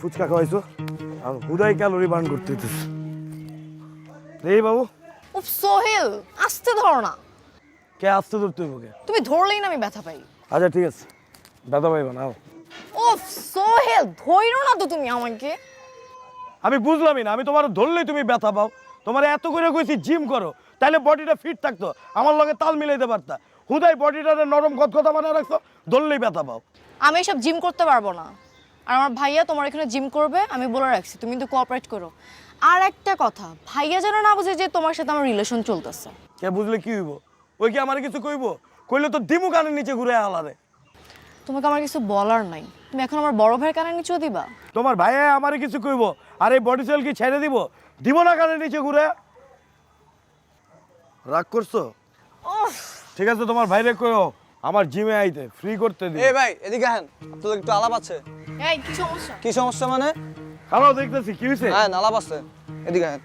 ফুচকা খাওয়াইছো আর হুদাই calorie burn করতে হইতেছে। এই বাবু, উফ সোহেল, আস্তে ধরো না। কে আসতে ধরতে হইব কে? তুমি ধরলেই না আমি ব্যথা পাই। আচ্ছা ঠিক আছে, দাদা ভাই বানাও। উফ সোহেল, ধইরো না তো তুমি আমাকে। আমি বুঝলামই না, আমি তোমার ধরলেই তুমি ব্যথা পাও। তোমার এত করে কইছি জিম করো, তাহলে বডিটা ফিট থাকতো, আমার লগে তাল মিলাইতে পারতা। হুদাই বডিটারে নরম গদগদা বানায় রাখছো, ধরলেই ব্যথা পাও। আমি এসব জিম করতে পারবো না। আর আমার ভাইয়া তোমার এখানে জিম করবে, আমি বলে রাখছি, তুমি কিন্তু কোঅপারেট করো। আর একটা কথা, ভাইয়া যেন না বুঝে যে তোমার সাথে আমার রিলেশন চলতেছে। কে বুঝলে কি হইব? ওই কি আমার কিছু কইব? কইলে তো দিমু কানের নিচে ঘুরে আলারে। তোমাকে আমার কিছু বলার নাই, তুমি এখন আমার বড় ভাইয়ের কানে নিচেও দিবা। তোমার ভাইয়া আমারে কিছু কইব, আর এই বডি সেল কি ছেড়ে দিব? দিব না কানের নিচে ঘুরে। রাগ করছো? উফ, ঠিক আছে, তোমার ভাইরে কইও আমার জিমে আইতে ফ্রি করতে দিই। এই ভাই এদিকে আহেন, আপনাদের একটু আলাপ আছে। এই কি সমস্যা? কি সমস্যা মানে? হ্যালো, দেখতেছি কি হইছে? হ্যাঁ আলাপ আছে, এদিকে আহেন।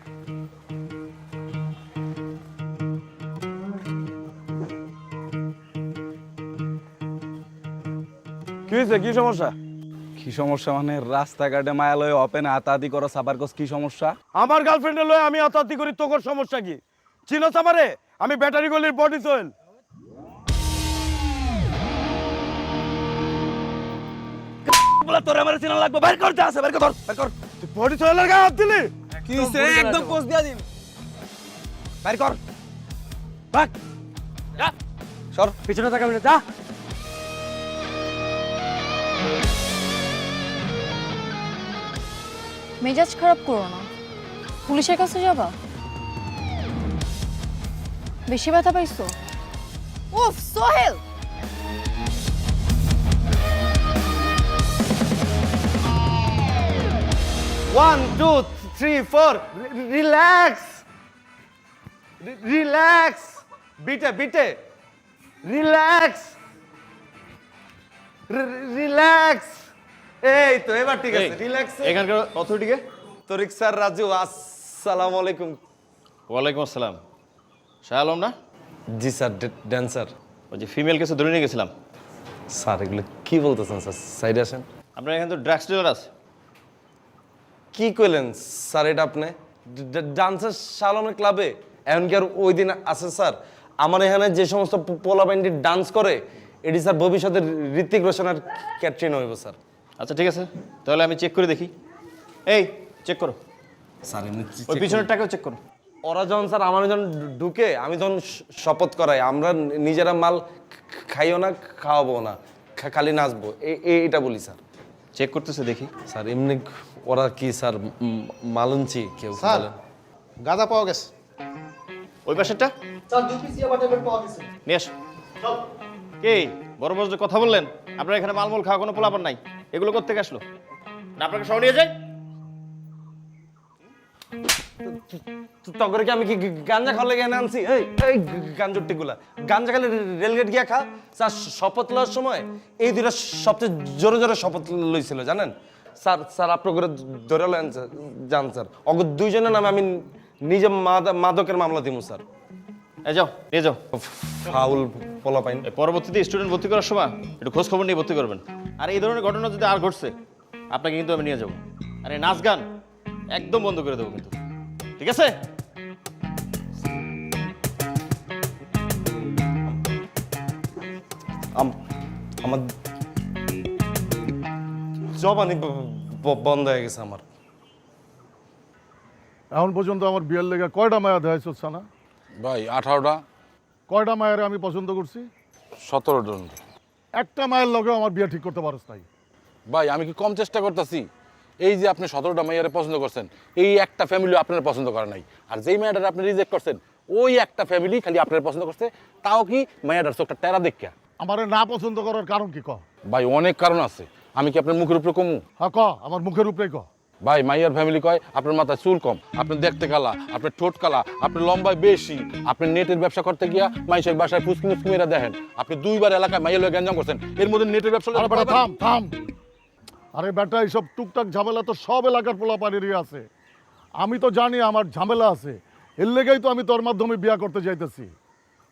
কি হইছে, কি সমস্যা? কি সমস্যা মানে রাস্তাঘাটে মায়ালয়ে ওপেন হাতাহাতি করো সাবার কস কি সমস্যা? আমার গার্লফ্রেন্ডের লয়ে আমি আতাতি করি, তোর সমস্যা কি? চিনোস আমারে? আমি ব্যাটারি গলির বডি সোয়েল। বলা তোর আমার চিনা লাগবে, বাইর কর যা আছে বাইর কর, বাইর কর। তুই বডি সোয়েলের গায়ে হাত দিলি? কি হইছে? একদম পোস্ট দিয়া দিন। বাইর কর। ভাগ। যা। সর। পিছনে তাকাবি না, যা। মেজাজ খারাপ করো না, পুলিশের কাছে যাবা? বেশি ব্যথা পাইছো? উফ Sohel, one two three four, relax relax, বিটে বিটে, রিল্যাক্স রিল্যাক্স। এই তো এবার ঠিক আছে, রিল্যাক্স। এখানকার অথরিটিকে? তরিক স্যার, রাজু, আসসালামু আলাইকুম। ওয়ালাইকুম আসসালাম। শাহ আলম না? জি স্যার, ড্যান্সার। ওই যে ফিমেল কেসে ধরে নিয়ে গেছিলাম। স্যার এগুলো কি বলতেছেন স্যার? সাইডে আসেন। আপনার এখানে তো ড্রাগস ডিলার আছে। কি কইলেন স্যার এটা আপনি? ডান্সার শালমের ক্লাবে এখন কি আর ওই দিন আছে স্যার? আমার এখানে যে সমস্ত পোলা ব্যান্ডি ডান্স করে, এটি স্যার ভবিষ্যতে ঋত্বিক রোশন আর ক্যাটরিনা হইব স্যার। আচ্ছা ঠিক আছে, তাহলে আমি চেক করে দেখি। এই চেক করো, স্যার ওই পিছনের টাকাও চেক করো। ওরা যখন স্যার আমার যখন ঢুকে, আমি তখন শপথ করাই আমরা নিজেরা মাল খাইও না, খাওয়াবো না, খালি নাচবো, এটা বলি স্যার। চেক করতেছে দেখি। স্যার এমনি ওরা কি স্যার মালুঞ্চি কেউ স্যার বলে? গাঁজা পাওয়া গেছে। ওই পাশেরটা স্যার 2 পিস ইয়াবা ট্যাবলেট পাওয়া গেছে। নিয়ে আসো। কে বড় বড় যে কথা বললেন, আপনার এখানে মালমূল খাওয়া কোনো পোলাপান নাই, এগুলো কোত্থেকে আসলো? না আপনাকে সহ নিয়ে যাই? তগরে কি আমি কি গাঞ্জা খাওয়ার লেগে এনে আনছি? এই এই গাঞ্জুর গুলা গাঞ্জা খালে রেলগেট গিয়া খা। স্যার শপথ লওয়ার সময় এই দুইটা সবচেয়ে জোরে জোরে শপথ লইছিল জানেন স্যার। স্যার আপনার করে ধরে লেন যান স্যার, অগ দুইজনের নামে আমি নিজে মাদকের মামলা দিব স্যার। এই যাও, নিয়ে যাও। ফাউল পোলা পাইন। পরবর্তীতে স্টুডেন্ট ভর্তি করার সময় একটু খোঁজ খবর নিয়ে ভর্তি করবেন। আর এই ধরনের ঘটনা যদি আর ঘটছে, আপনাকে কিন্তু আমি নিয়ে যাবো। আর এই নাচ গান একদম বন্ধ করে দেবো কিন্তু, ঠিক আছে? আমার জবানি বন্ধ হয়ে গেছে আমার। এখন পর্যন্ত আমার বিয়ের লেগে কয়টা মায়া দেয় না? ভাই 18টা। কয়টা মায়ের আমি পছন্দ করছি? 17 জন। একটা মায়ের লগেও আমার বিয়ে ঠিক করতে পারস তাই? ভাই আমি কি কম চেষ্টা করতেছি? এই যে আপনি 17টা মেয়েরে পছন্দ করছেন, এই একটা ফ্যামিলি আপনার পছন্দ করে নাই। আর যেই মেয়েটার আপনি রিজেক্ট করছেন, ওই একটা ফ্যামিলি খালি আপনার পছন্দ করছে, তাও কি মেয়েটার চোখটা টেরা দেখা। আমার না পছন্দ করার কারণ কি ক? ভাই অনেক কারণ আছে, আমি কি আপনার মুখের উপরে কমু? হ্যাঁ ক, আমার মুখের উপরে ক। ভাই মাইয়ার ফ্যামিলি কয় আপনার মাথায় চুল কম, আপনি দেখতে কালা, আপনার ঠোঁট কালা, আপনার লম্বায় বেশি, আপনি নেটের ব্যবসা করতে গিয়া মাইশের বাসায় ফুসকিনি মেয়েরা দেখেন, আপনি 2বার এলাকায় মাইয়া লয়ে গ্যাঞ্জাম করছেন, এর মধ্যে নেটের ব্যবসা। আরে বেটা থাম থাম। আরে বেটা এইসব টুকটাক ঝামেলা তো সব এলাকার পোলাপানেরই আছে। আমি তো জানি আমার ঝামেলা আছে, এর লেগেই তো আমি তোর মাধ্যমে বিয়া করতে যাইতেছি,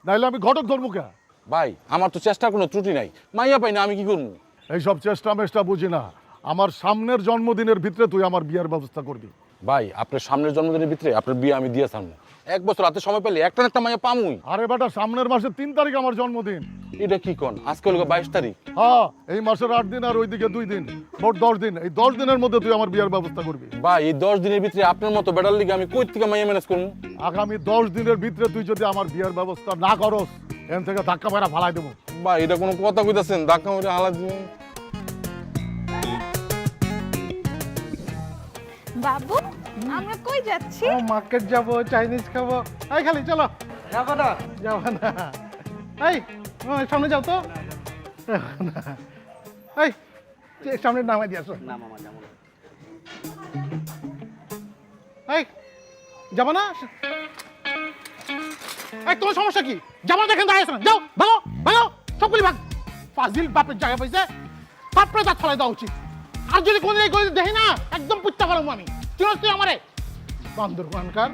নাইলে আমি ঘটক ধর্মুকা। ভাই আমার তো চেষ্টার কোনো ত্রুটি নাই, মাইয়া পাই না, আমি কি করবো? এইসব চেষ্টা মেষ্টা বুঝি না। আমার সামনের জন্মদিনের ভিতরে তুই আমার বিয়ের ব্যবস্থা করবি। ভাই আপনার সামনের জন্মদিনের ভিতরে আপনার বিয়ে আমি দিয়ে থাকবো। 1 বছর হাতে সময় পেলে একটা না একটা মাইয়া পামুই। আরে বেটা, সামনের মাসের 3 তারিখ আমার জন্মদিন। এটা কি কোন? আজকে হলো 22 তারিখ। হ্যাঁ, এই মাসের 8 দিন আর ওইদিকে 2 দিন, মোট 10 দিন। এই 10 দিনের মধ্যে তুই আমার বিয়ের ব্যবস্থা করবি। ভাই এই 10 দিনের ভিতরে আপনার মতো বেটার লিগে আমি কই থেকে মাইয়া ম্যানেজ করবো? আগামী 10 দিনের ভিতরে তুই যদি আমার বিয়ের ব্যবস্থা না করস, এখান থেকে ধাক্কা মেরা ফালাই দেবো। ভাই এটা কোনো কথা কইতাছেন? ধাক্কা মেরে হালা দিবেন? বাবু আমরা কই যাচ্ছি? মার্কেট যাবো, চাইনিজ খাবো। এই খালি চলো। যাবো না? যাবো না। এই সামনে যাও তো। এই সামনে নামাই দিয়ে আসো। না মামা যাবো না। এই যাবো না? এই তোমার সমস্যা কি? যাবো না, দেখেন দাঁড়িয়ে আছো না। যাও, ভাগো ভাগো, সবগুলি ভাগ। ফাজিল বাপের জায়গা পাইছে, তারপরে তার ফলাই দেওয়া উচিত। আর যদি কোনো এই গলি দেখি না, একদম পুত্তা পারবো আমি। চিনস তুই আমারে? বান্দর কানকার।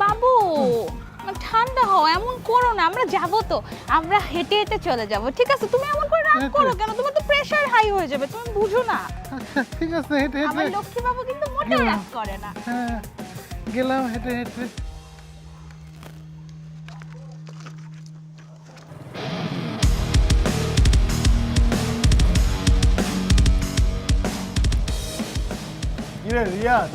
বাবু ঠান্ডা হও, এমন করো না। আমরা যাব তো, আমরা হেঁটে হেঁটে চলে যাব, ঠিক আছে? তুমি এমন করে রাগ করো কেন? তোমার তো প্রেশার হাই হয়ে যাবে, তুমি বুঝো না। ঠিক আছে, হেঁটে আমার হেঁটে লক্ষ্মী বাবু কিন্তু মোটেও রাগ করে না। হ্যাঁ, গেলাম হেঁটে হেঁটে। কিরে রিয়াদ,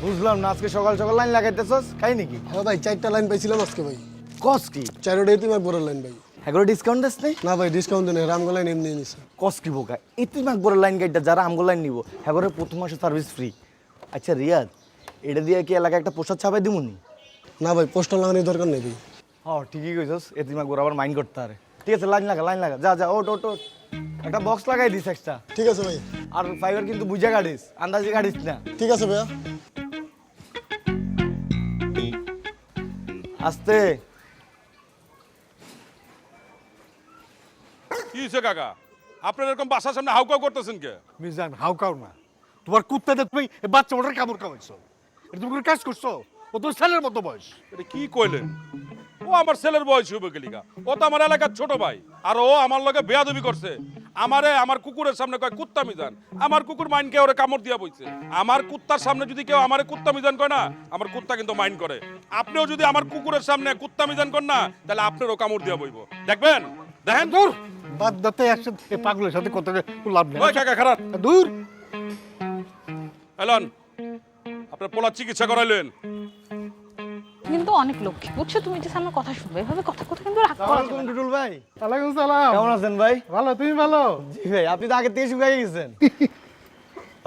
বুঝলাম না আজকে সকাল সকাল লাইন লাগাইতেছস, খাই নাকি? হ্যাঁ ভাই, 4টা লাইন পাইছিলাম আজকে ভাই। কস কি? 4টাই তোমার বড় লাইন ভাই। এগুলো ডিসকাউন্ট দিস নাই? না ভাই, ডিসকাউন্ট দেন, রামগো লাইন এমনি নিছে। কস কি বোকা, এতুই মাক বড় লাইন গাইডটা যারা আমগো লাইন নিব হ্যাঁ প্রথম মাসে সার্ভিস ফ্রি। আচ্ছা রিয়াদ, এটা দিয়ে কি এলাকায় একটা পোশাক ছাপাই দিমুনি? না ভাই, পোস্টার লাগানোর দরকার নেই ভাই। হ্যাঁ ঠিকই কইছস, এতুই মাক বড় আবার মাইন্ড করতে পারে। ঠিক আছে, লাইন লাগা, যা যা, ওট ওট ওট। একটা বক্স লাগাই দিস এক্সট্রা। ঠিক আছে ভাই। আর ফাইবার কিন্তু বুঝা গাড়িস, আন্দাজে গাড়িস না। ঠিক আছে ভাইয়া। আস্তে। কি হয়েছে কাকা? আপনার এরকম বাসার সামনে হাউকাউ করতেছেন কে? মিজান হাউকাও না, তোমার কুত্তাদের তুমি এই বাচ্চা ওটার কামড় খাওয়াইছো। এটা তুমি কোনো কাজ করছো? ও তোর ছেলের মতো বয়স। এটা কি কইলেন? ও আমার ছেলের বয়স হবে গেলিকা, ও তো আমার এলাকার ছোট ভাই। আর ও আমার লগে বেয়াদবি করছে। আমারে আমার কুকুরের সামনে কয় কুত্তা মিজান, আমার কুকুর মাইন কে ওরে কামড় দিয়া বইছে। আমার কুত্তার সামনে যদি কেউ আমারে কুত্তা মিজান কয় না, আমার কুত্তা কিন্তু মাইন করে। আপনিও যদি আমার কুকুরের সামনে কুত্তা মিজান করেন না, তাহলে আপনারও কামড় দিয়া বইব। দেখবেন, দেখেন। দূর বাদ দাতে একসাথে এই পাগলের সাথে কত লাভ নেই। ওই কাকা খারাপ দূর। এলন, আপনার পোলার চিকিৎসা করাইলেন? কিন্তু অনেক লক্ষ্মী, বুঝছো? তুমি যে আমার কথা শুনবে, এভাবে কথা কথা কিন্তু রাগ করা যাবে না। টুটুল ভাই, ওয়ালাইকুম সালাম। কেমন আছেন ভাই? ভালো, তুমি ভালো? জি ভাই, আপনি তো আগে থেকে শুকাই গেছেন।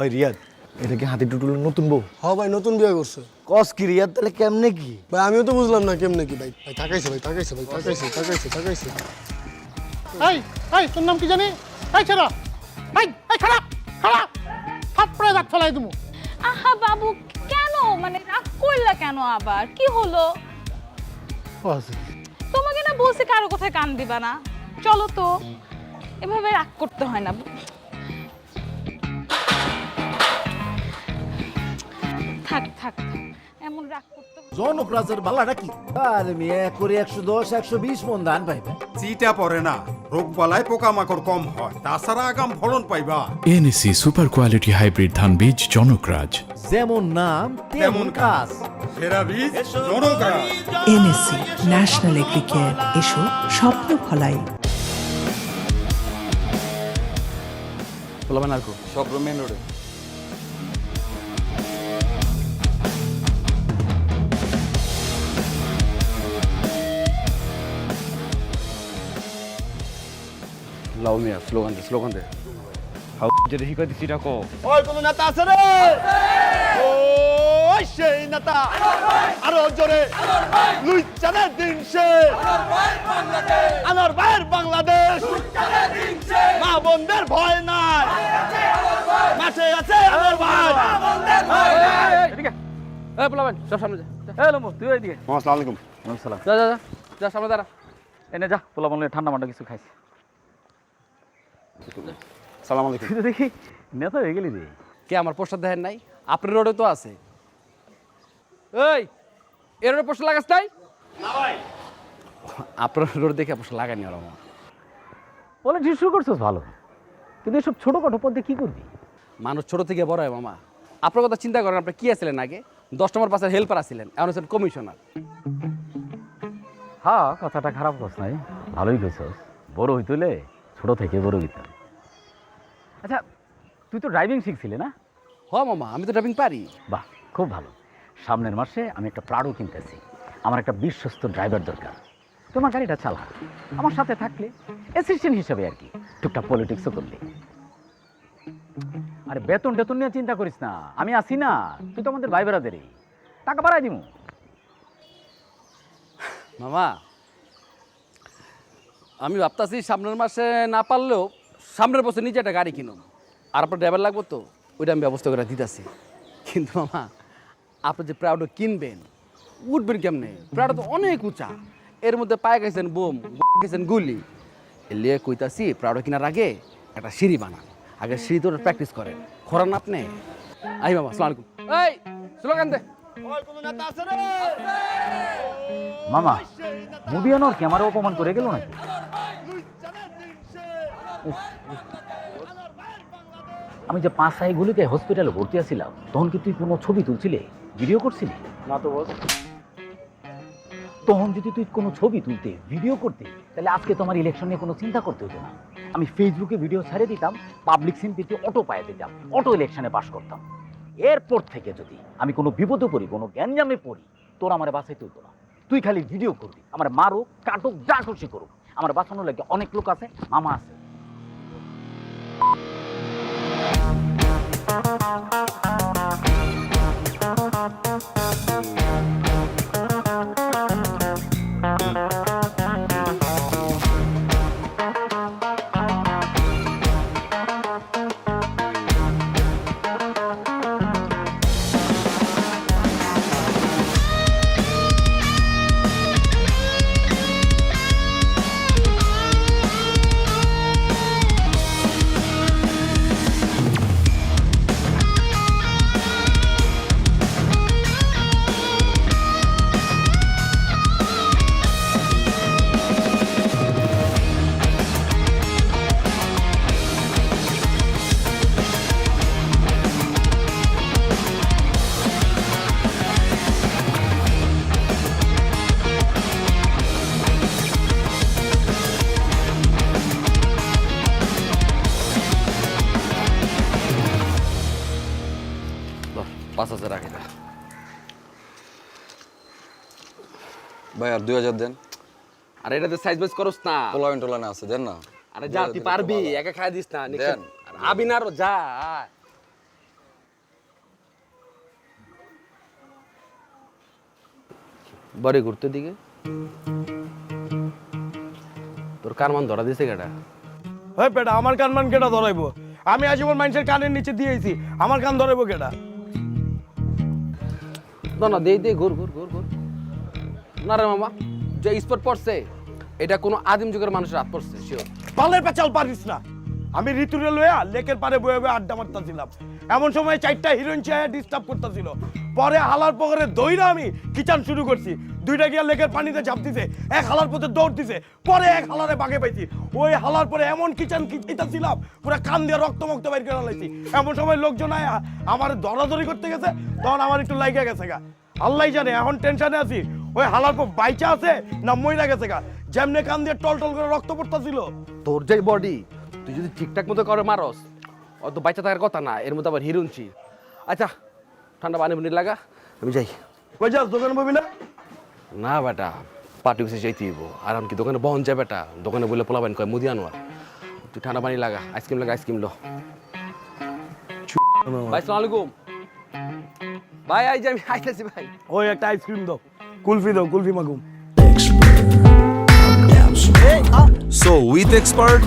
ওই রিয়াদ, এটা কি হাতি টুটুলের নতুন বউ? হ্যাঁ ভাই, নতুন বিয়ে করছে। কস কি রিয়াদ, তাহলে কেমনে কি? ভাই আমিও তো বুঝলাম না কেমনে কি। ভাই ভাই তাকাইছে, ভাই তাকাইছে, ভাই তাকাইছে, তাকাইছে, তাকাইছে। এই এই তোর নাম কি জানি? এই ছেড়া, এই খাড়া খাড়া, থাপড়ে দাঁত ফেলাই দেবো। আহা বাবু, কেন মানে রাগ করলা কেন? আবার কি হলো? তোমাকে না বলছি কারো কথায় কান দিবা না। চলো তো, এভাবে রাগ করতে হয় না। থাক থাক, এমন রাগ করতে হয়। জনপ্রাজের বালাটা কি? আরে মিয়া, এক করে 110 120 মন ধান পাইবে। চিটা পড়ে না, রোগ বালায় পোকামাকড় কম হয়, তাছাড়া আগাম ফলন পাইবা। এনএসি সুপার কোয়ালিটি হাইব্রিড ধান বীজ জনকরাজ। যেমন নাম তেমন কাজ। সেরা বীজ জনকরাজ। এনএসি ন্যাশনাল এগ্রিকেয়ার, এসো স্বপ্ন ফলাই। বলবেন আর কো সব মেন রোডে। লাউ মিয়া, স্লোগান দে। হাউ যদি হিকা দিছি রাখো। ওই কোন নেতা আছে রে? ওই সেই নেতা, আরো জোরে। লুইচানের দিন শেষ, আনার ভাইয়ের বাংলাদেশ। মা বোনদের ভয় নাই, মাঠে আছে আমার ভাই। এদিকে এই বলবেন সব সামনে যা। এই লম্বু তুই এদিকে। আসসালামু আলাইকুম। সালাম। যা যা যা, যা সামনে দাঁড়া। এনে যা, পোলা বললে ঠান্ডা মান্ডা কিছু খাইছি। সালাম আলাইকুম। তুই তো দেখি নেতা হয়ে গেলি রে। কে আমার পোস্টার দেখেন নাই? আপনার রোডে তো আছে। এই এর পোস্টার লাগাস নাই? না ভাই, আপনার রোড দেখে অবশ্য লাগানি আর আমার পলিটিক্স শুরু করছো ভালো, কিন্তু এসব ছোটোখাটো পদে কী করবি? মানুষ ছোট থেকে বড় হয় মামা। আপনার কথা চিন্তা করেন, আপনি কি আছিলেন আগে? 10 নম্বর পাশের হেল্পার আছিলেন, এখন হচ্ছেন কমিশনার। হ্যাঁ, কথাটা খারাপ কস নাই, ভালোই কইছস। বড় হইতলে ছোট থেকে বড় হইতাম। আচ্ছা, তুই তো ড্রাইভিং শিখছিলি না? হ্যাঁ মামা, আমি তো ড্রাইভিং পারি। বাহ, খুব ভালো। সামনের মাসে আমি একটা প্রাডো কিনতেছি। আমার একটা বিশ্বস্ত ড্রাইভার দরকার। তোমার গাড়িটা চালা, আমার সাথে থাকলে অ্যাসিস্ট্যান্ট হিসেবে আর কি, টুকটাক পলিটিক্সও করলে। আরে বেতন টেতন নিয়ে চিন্তা করিস না, আমি আছি না। তুই তো আমাদের ভাই বেড়াদেরই, টাকা বাড়াই দিমু। মামা, আমি ভাবতাছি সামনের মাসে না পারলেও সামনের বছর নিজে একটা গাড়ি কিনুম। আর আপনার ড্রাইভার লাগবো তো, ওইটা আমি ব্যবস্থা করে দিতেছি। কিন্তু মামা, আপনি যে প্রাউডো কিনবেন, উঠবেন কেমনে? প্রাউডো তো অনেক উঁচা, এর মধ্যে পায়ে গেছেন বোম, গেছেন গুলি। এলিয়ে কইতাছি প্রাউডো কেনার আগে একটা সিঁড়ি বানান, আগে সিঁড়ি তো প্র্যাকটিস করেন। খরান আপনি? আই মামা, আসসালামু আলাইকুম। এই স্লোগান দে মামা। মুভি আনোর কি আমার অপমান করে গেল নাকি? আমি যে 5 গুলিতে হসপিটালে ভর্তি আছিলাম, তখন কি তুই কোনো ছবি তুলছিলে, ভিডিও করছিলি? না তো বস। তখন যদি তুই কোনো ছবি তুলতে, ভিডিও করতে, তাহলে আজকে তোমার ইলেকশন নিয়ে কোনো চিন্তা করতে হতো না। আমি ফেসবুকে ভিডিও ছাড়িয়ে দিতাম, পাবলিক সিম্পিতে অটো পায়ে দিতাম, অটো ইলেকশনে পাস করতাম। এরপর থেকে যদি আমি কোনো বিপদে পড়ি, কোনো গ্যাঞ্জামে পড়ি, তোর আমার বাঁচাইতে হতো না। তুই খালি ভিডিও করবি, আমার মারুক, কাটুক, যা খুশি করুক। আমার বাঁচানোর লাগে অনেক লোক আছে, মামা আছে। ভাই আর 2000 দেন। আরে এটাতে সাইজ বাইজ করস না, পোলাইন টোলাইন আছে, দেন না। আরে যা, তুই পারবি, একা খাই দিস না। আবি না, যা। বাড়ি ঘুরতে দিকে তোর কারমান ধরা দিছে কেটা? হ্যাঁ বেটা, আমার কান মান কেটা ধরাইবো? আমি আজীবন মানুষের কানের নিচে দিয়েছি, আমার কান ধরাইবো কেটা? না না, দে দে, ঘুর ঘুর ঘুর ঘুর। না রে মামা, যে স্পট পড়ছে এটা কোনো আদিম যুগের মানুষের হাত পড়ছে, শিওর। পালের পেঁচাল পারিস না। আমি ঋতুরে লইয়া লেকের পারে বয়ে বয়ে আড্ডা মারতাছিলাম, এমন সময় 4টা হিরোইন চাইয়া ডিস্টার্ব করতেছিল। পরে হালার পকরে দইরা আমি কিচান শুরু করছি। 2টা গিয়া লেকের পানিতে ঝাঁপ দিছে, এক হালার পথে দৌড় দিছে, পরে এক হালারে বাগে পাইছি। ওই হালার পরে এমন কিচান খিচাইতাছিলাম, পুরো কান দিয়ে রক্ত মুক্ত বাইর করে লাইছি। এমন সময় লোকজন আয়া আমার দরাদরি করতে গেছে, তখন আমার একটু লাইগা গেছে গা। আল্লাহ জানে, এখন টেনশনে আছি ওই হালার পর বাইচা আছে না মইরা গেছে গা। যেমনে কান দিয়ে টল টল করে রক্ত পড়তাছিল। তোর যে বডি, তুই যদি ঠিকঠাক মতো করে মারস, অত বাচ্চা থাকার কথা না। এর মধ্যে আবার হিরুনছি। আচ্ছা, ঠান্ডা পানি পানি লাগা, আমি যাই। কই যাস, দোকান পাবি না? না বেটা, পার্টি অফিসে যাইতে হইব। আর আমি কি দোকানে বহন যায় বেটা? দোকানে বলে পোলাবেন কয় মুদি আনোয়ার। তুই ঠান্ডা পানি লাগা, আইসক্রিম লাগা, আইসক্রিম লো। ভাই সালাম আলাইকুম। ভাই আই যে আমি আইতেছি ভাই। ওই একটা আইসক্রিম দাও, কুলফি দাও, kulfi মাগুম। So with expert,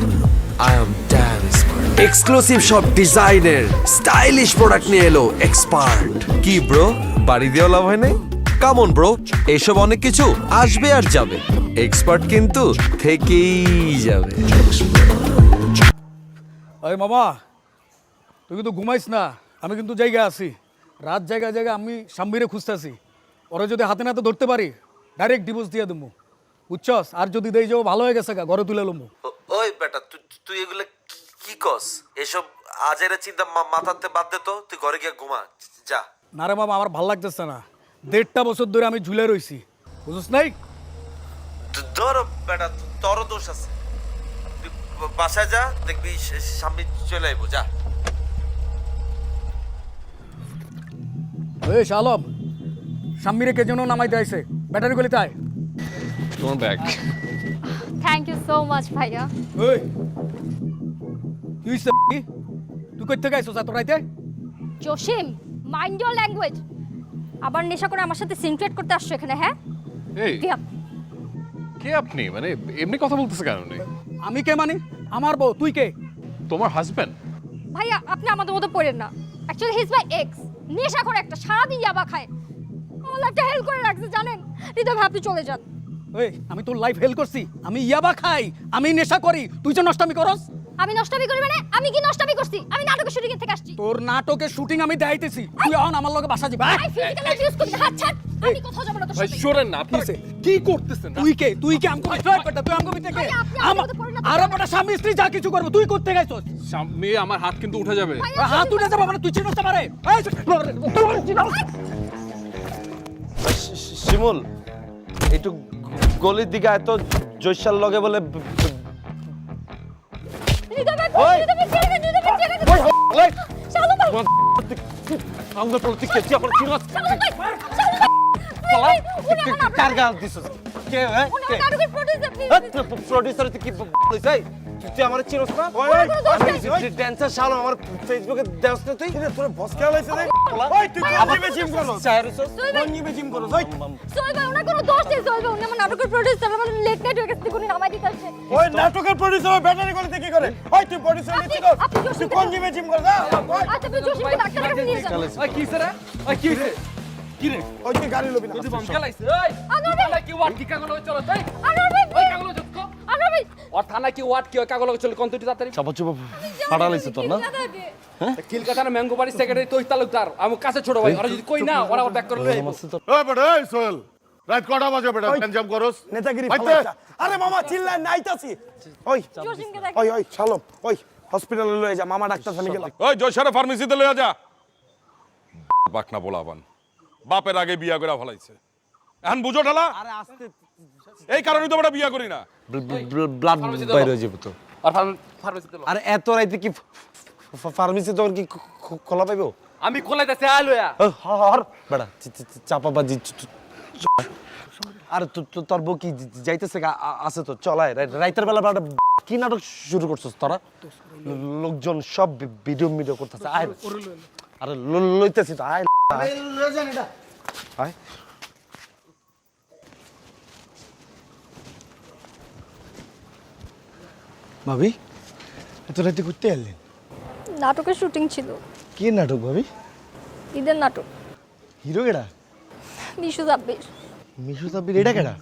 I am damn expert. Exclusive shop designer, stylish product নিয়ে এলো expert. কি ব্রো, বাড়ি দিয়েও লাভ হয় নাই? কাম অন ব্রো, এসব অনেক কিছু আসবে আর যাবে, এক্সপার্ট কিন্তু থেকেই যাবে। আরে মামা, তুই কিন্তু ঘুমাইস না, আমি কিন্তু জায়গায় আছি। রাত জায়গায় জায়গায় আমি সাম্বিরে খুঁজতেছি। ওরা যদি হাতে নাতে ধরতে পারি, ডাইরেক্ট ডিভোর্স দিয়ে দেবো। বুঝছস? আর যদি দেই যাও ভালো হয়ে গেছে গা, ঘরে তুলে লমু। ওই বেটা তুই এগুলো কি কস? এসব আজের চিন্তা মাথাতে বাদ দে তো, তুই ঘরে গিয়ে ঘুমা যা। না রে মামা, আমার ভাল লাগতেছে না। 1.5টা বছর ধরে আমি ঝুলে রইছি, বুঝছ নাই? ধর বেটা, তোরও দোষ আছে। তুই বাসায় যা, দেখবি সামনে চলে আইবো, যা। এই শালম, সাম্মিরে কে যেন নামাইতে আইছে, ব্যাটারি গলি তাই। তোমার bag. Thank you so much ভাইয়া। ওই কি হইছে কি? তুই কই থেকে আইছস এত রাইতে? Jasim, mind your language. আবার নেশা করে আমার সাথে সিনক্রেট করতে আসছো এখানে, হ্যাঁ? এই দিয়া। কে আপনি? মানে এমনি কথা বলতেছে কেন উনি? আমি কে মানে? আমার বউ, তুই কে? তোমার হাজবেন্ড? ভাইয়া আপনি আমাদের মতো পড়েন না। Actually he is my x. নেশা করে একটা, সারাদিন ইয়াবা খায়। আমার লাইফটা হেল করে রাখছে জানেন। হৃদয় ভাই আপনি চলে যান। ওই আমি তোর লাইফ হেল করছি? আমি ইয়াবা খাই, আমি নেশা করি, তুই যে নষ্টামি করস? আমি নষ্টামি করি মানে? আমি কি নষ্টামি করছি? আমি নাটকের শুটিং থেকে আসছি। তোর নাটকের শুটিং আমি দেখাইতেছি, তুই এখন আমার লগে বাসা যাবি। আই ফিজিক্যালি অ্যাবিউজ করতে হাত ছাড়। আমি কোথাও যাব না তোর সাথে। সরেন না, আপনি কি করতেছেন? তুই কে? তুই কি আমকো বিট্রয় করতে? তুই আমকো বিট্রয় কে? আমার আর বড় স্বামী স্ত্রী যা কিছু করব, তুই করতে গাইছস? সামনে আমার হাত কিন্তু উঠে যাবে। হাত উঠে যাবে মানে তুই চিনস না পারে? এই তোর চিনস? শিমুল, একটু গলির দিকে এত জৈশাল লগে বলে হৃদয় ভাই, ওই! হৃদয় ভাই ছেড়ে দে, হৃদয় ভাই ছেড়ে দে। ওই! শালু ভাই, আমাদের প্রতি কে তুই আমার চিনস? শালু ভাই, শালু ভাই। কার গাল দিছস? কে হ্যাঁ? উনি কে? নাটকের প্রোডিউসার প্লিজ। প্রোডিউসার তুই কি বলিস? এই তুই আমার চিনস না? আমি ড্যান্সার শালো, আমার ফেসবুকে দেওস না তুই? তোর বস কে লাইছে রে? ওই তুই কোন জিমে জিম করছ? কোন জিমে জিম করছ? ওই সোহেল ভাই ওনার কোনো দোষ নেই। সোহেল ভাই উনি আমার নাটকের প্রোডিউসার। আমার লেট নাইট হয়ে গেছে, উনি নামাই দিতে আসছে। ওই নাটকের প্রোডিউসার ব্যাটারি গলিতে কি করে? ওই তুই প্রোডিউসার নিতে কর। তুই কোন জিমে জিম করছ? আচ্ছা আপনি জসিমকে ডাক্তারের কাছে নিয়ে যান। ওই কি রে? ওই কি হইছে? কি রে? ওই তুই গাড়ি লবি না। তুই বম চালাইছিস? এই আনোয়ার ভাই, কি ওয়াট কি কাগজ চলো তাই? আনোয়ার ভাই, ওই কাগজ চলো। আনোয়ার ভাই। আর থানা কি ওয়াট কি কাগজ চলো কোন তুই তাড়াতাড়ি? চাপা চুপা ফাটা লাইছে তোর না? খিলকা থানা ম্যাঙ্গো বাড়ি সেক্রেটারি তুই তালুকদার, আমার কাছে ছোট ভাই। আর যদি কই না ওরা ওর ব্যাক করে লই আইবো। ওই বেটা, এই সোহেল, রাত কটা বাজে বেটা গ্যাঞ্জাম করস? নেতাগিরি বাইতে। ফালাইছা। আরে মামা চিল্লা নাইতাছি। ওই জসিমকে দেখ। ওই ওই শালম, ওই হসপিটালে লয়ে যা, মামা ডাক্তার আমি গেলাম। ওই জয়সারে ফার্মেসিতে লইয়া যা। বাকনা বলাবান বাপের আগে বিয়া করে ফেলাইছে। এখন বুঝো ঢালা? এই কারণে তো আমরা বিয়া করি না। ব্লাড বাইরে হয়ে যাবে তো। আর ফার্মেসিতে আর এত রাইতে কি ফার্মেসি তোর কি খোলা পাইবো? আমি খোলাইতেছি আই লইয়া। হর বেটা চাপাবাজি। আর তোর বউ কি যাইতেছে? আছে তো চলায় রাইতের বেলা বেটা কি নাটক শুরু করছিস তোরা? লোকজন সব ভিডিও করতেছে। আয় আরে লইতেছি তো, আয় আয়। ভাবি এত রাতে করতে এলেন? নাটকের শুটিং ছিল। কি নাটক ভাবি? ঈদের নাটক। হিরো কেডা? মিশু সাব্বির। মিশু সাব্বির এটা কেডা?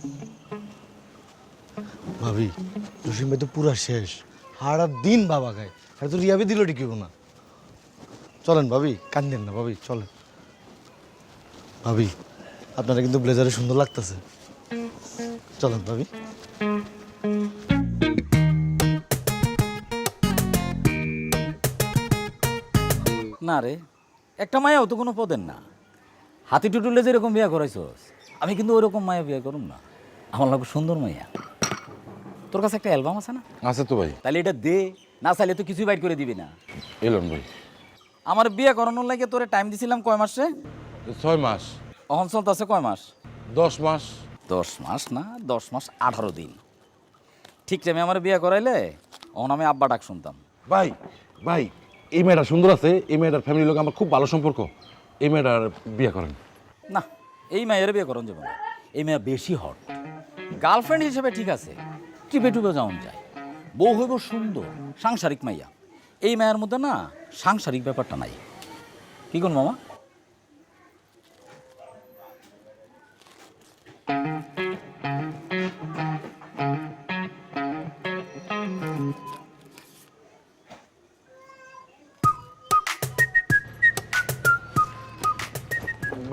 ভাবি জসিম ভাই তো পুরা শেষ, সারা দিন বাবা খায়। আর তো রিয়াবি দিল টিকিব না। চলেন ভাবি, কান্দেন না ভাবি, চলেন। ভাবি আপনারা কিন্তু ব্লেজারে সুন্দর লাগতেছে, চলেন ভাবি। না রে, একটা মায়াও তো কোনো পদের না। হাতি টুটুলে যেরকম বিয়া করাইছস, আমি কিন্তু ওইরকম মায়া বিয়া করুম না। আমার লাগবে সুন্দর মাইয়া। তোর কাছে একটা অ্যালবাম আছে না? আছে তো ভাই। তাহলে এটা দে, না চাইলে তো কিছুই বাইর করে দিবি না। এলন ভাই, আমার বিয়ে করানোর লাগে তোরে টাইম দিছিলাম কয় মাসে? 6 মাস। অহন চলতেছে কয় মাস? 10 মাস। 10 মাস না, 10 মাস 18 দিন। ঠিক টাইমে আমার বিয়ে করাইলে অহন আমি আব্বা ডাক শুনতাম। ভাই ভাই, এই মেয়েটা সুন্দর আছে, এই মেয়েটার ফ্যামিলির লোক আমার খুব ভালো সম্পর্ক, এই মেয়েটার বিয়ে করেন। না, এই মেয়ের বিয়ে করন যাবে না। এই মেয়ে বেশি হট। গার্লফ্রেন্ড হিসেবে ঠিক আছে, টিপে টুপে যাওয়া যায়। বউ হইব সুন্দর সাংসারিক মাইয়া। এই মায়ের মধ্যে না সাংসারিক ব্যাপারটা নাই। কি কোন মামা?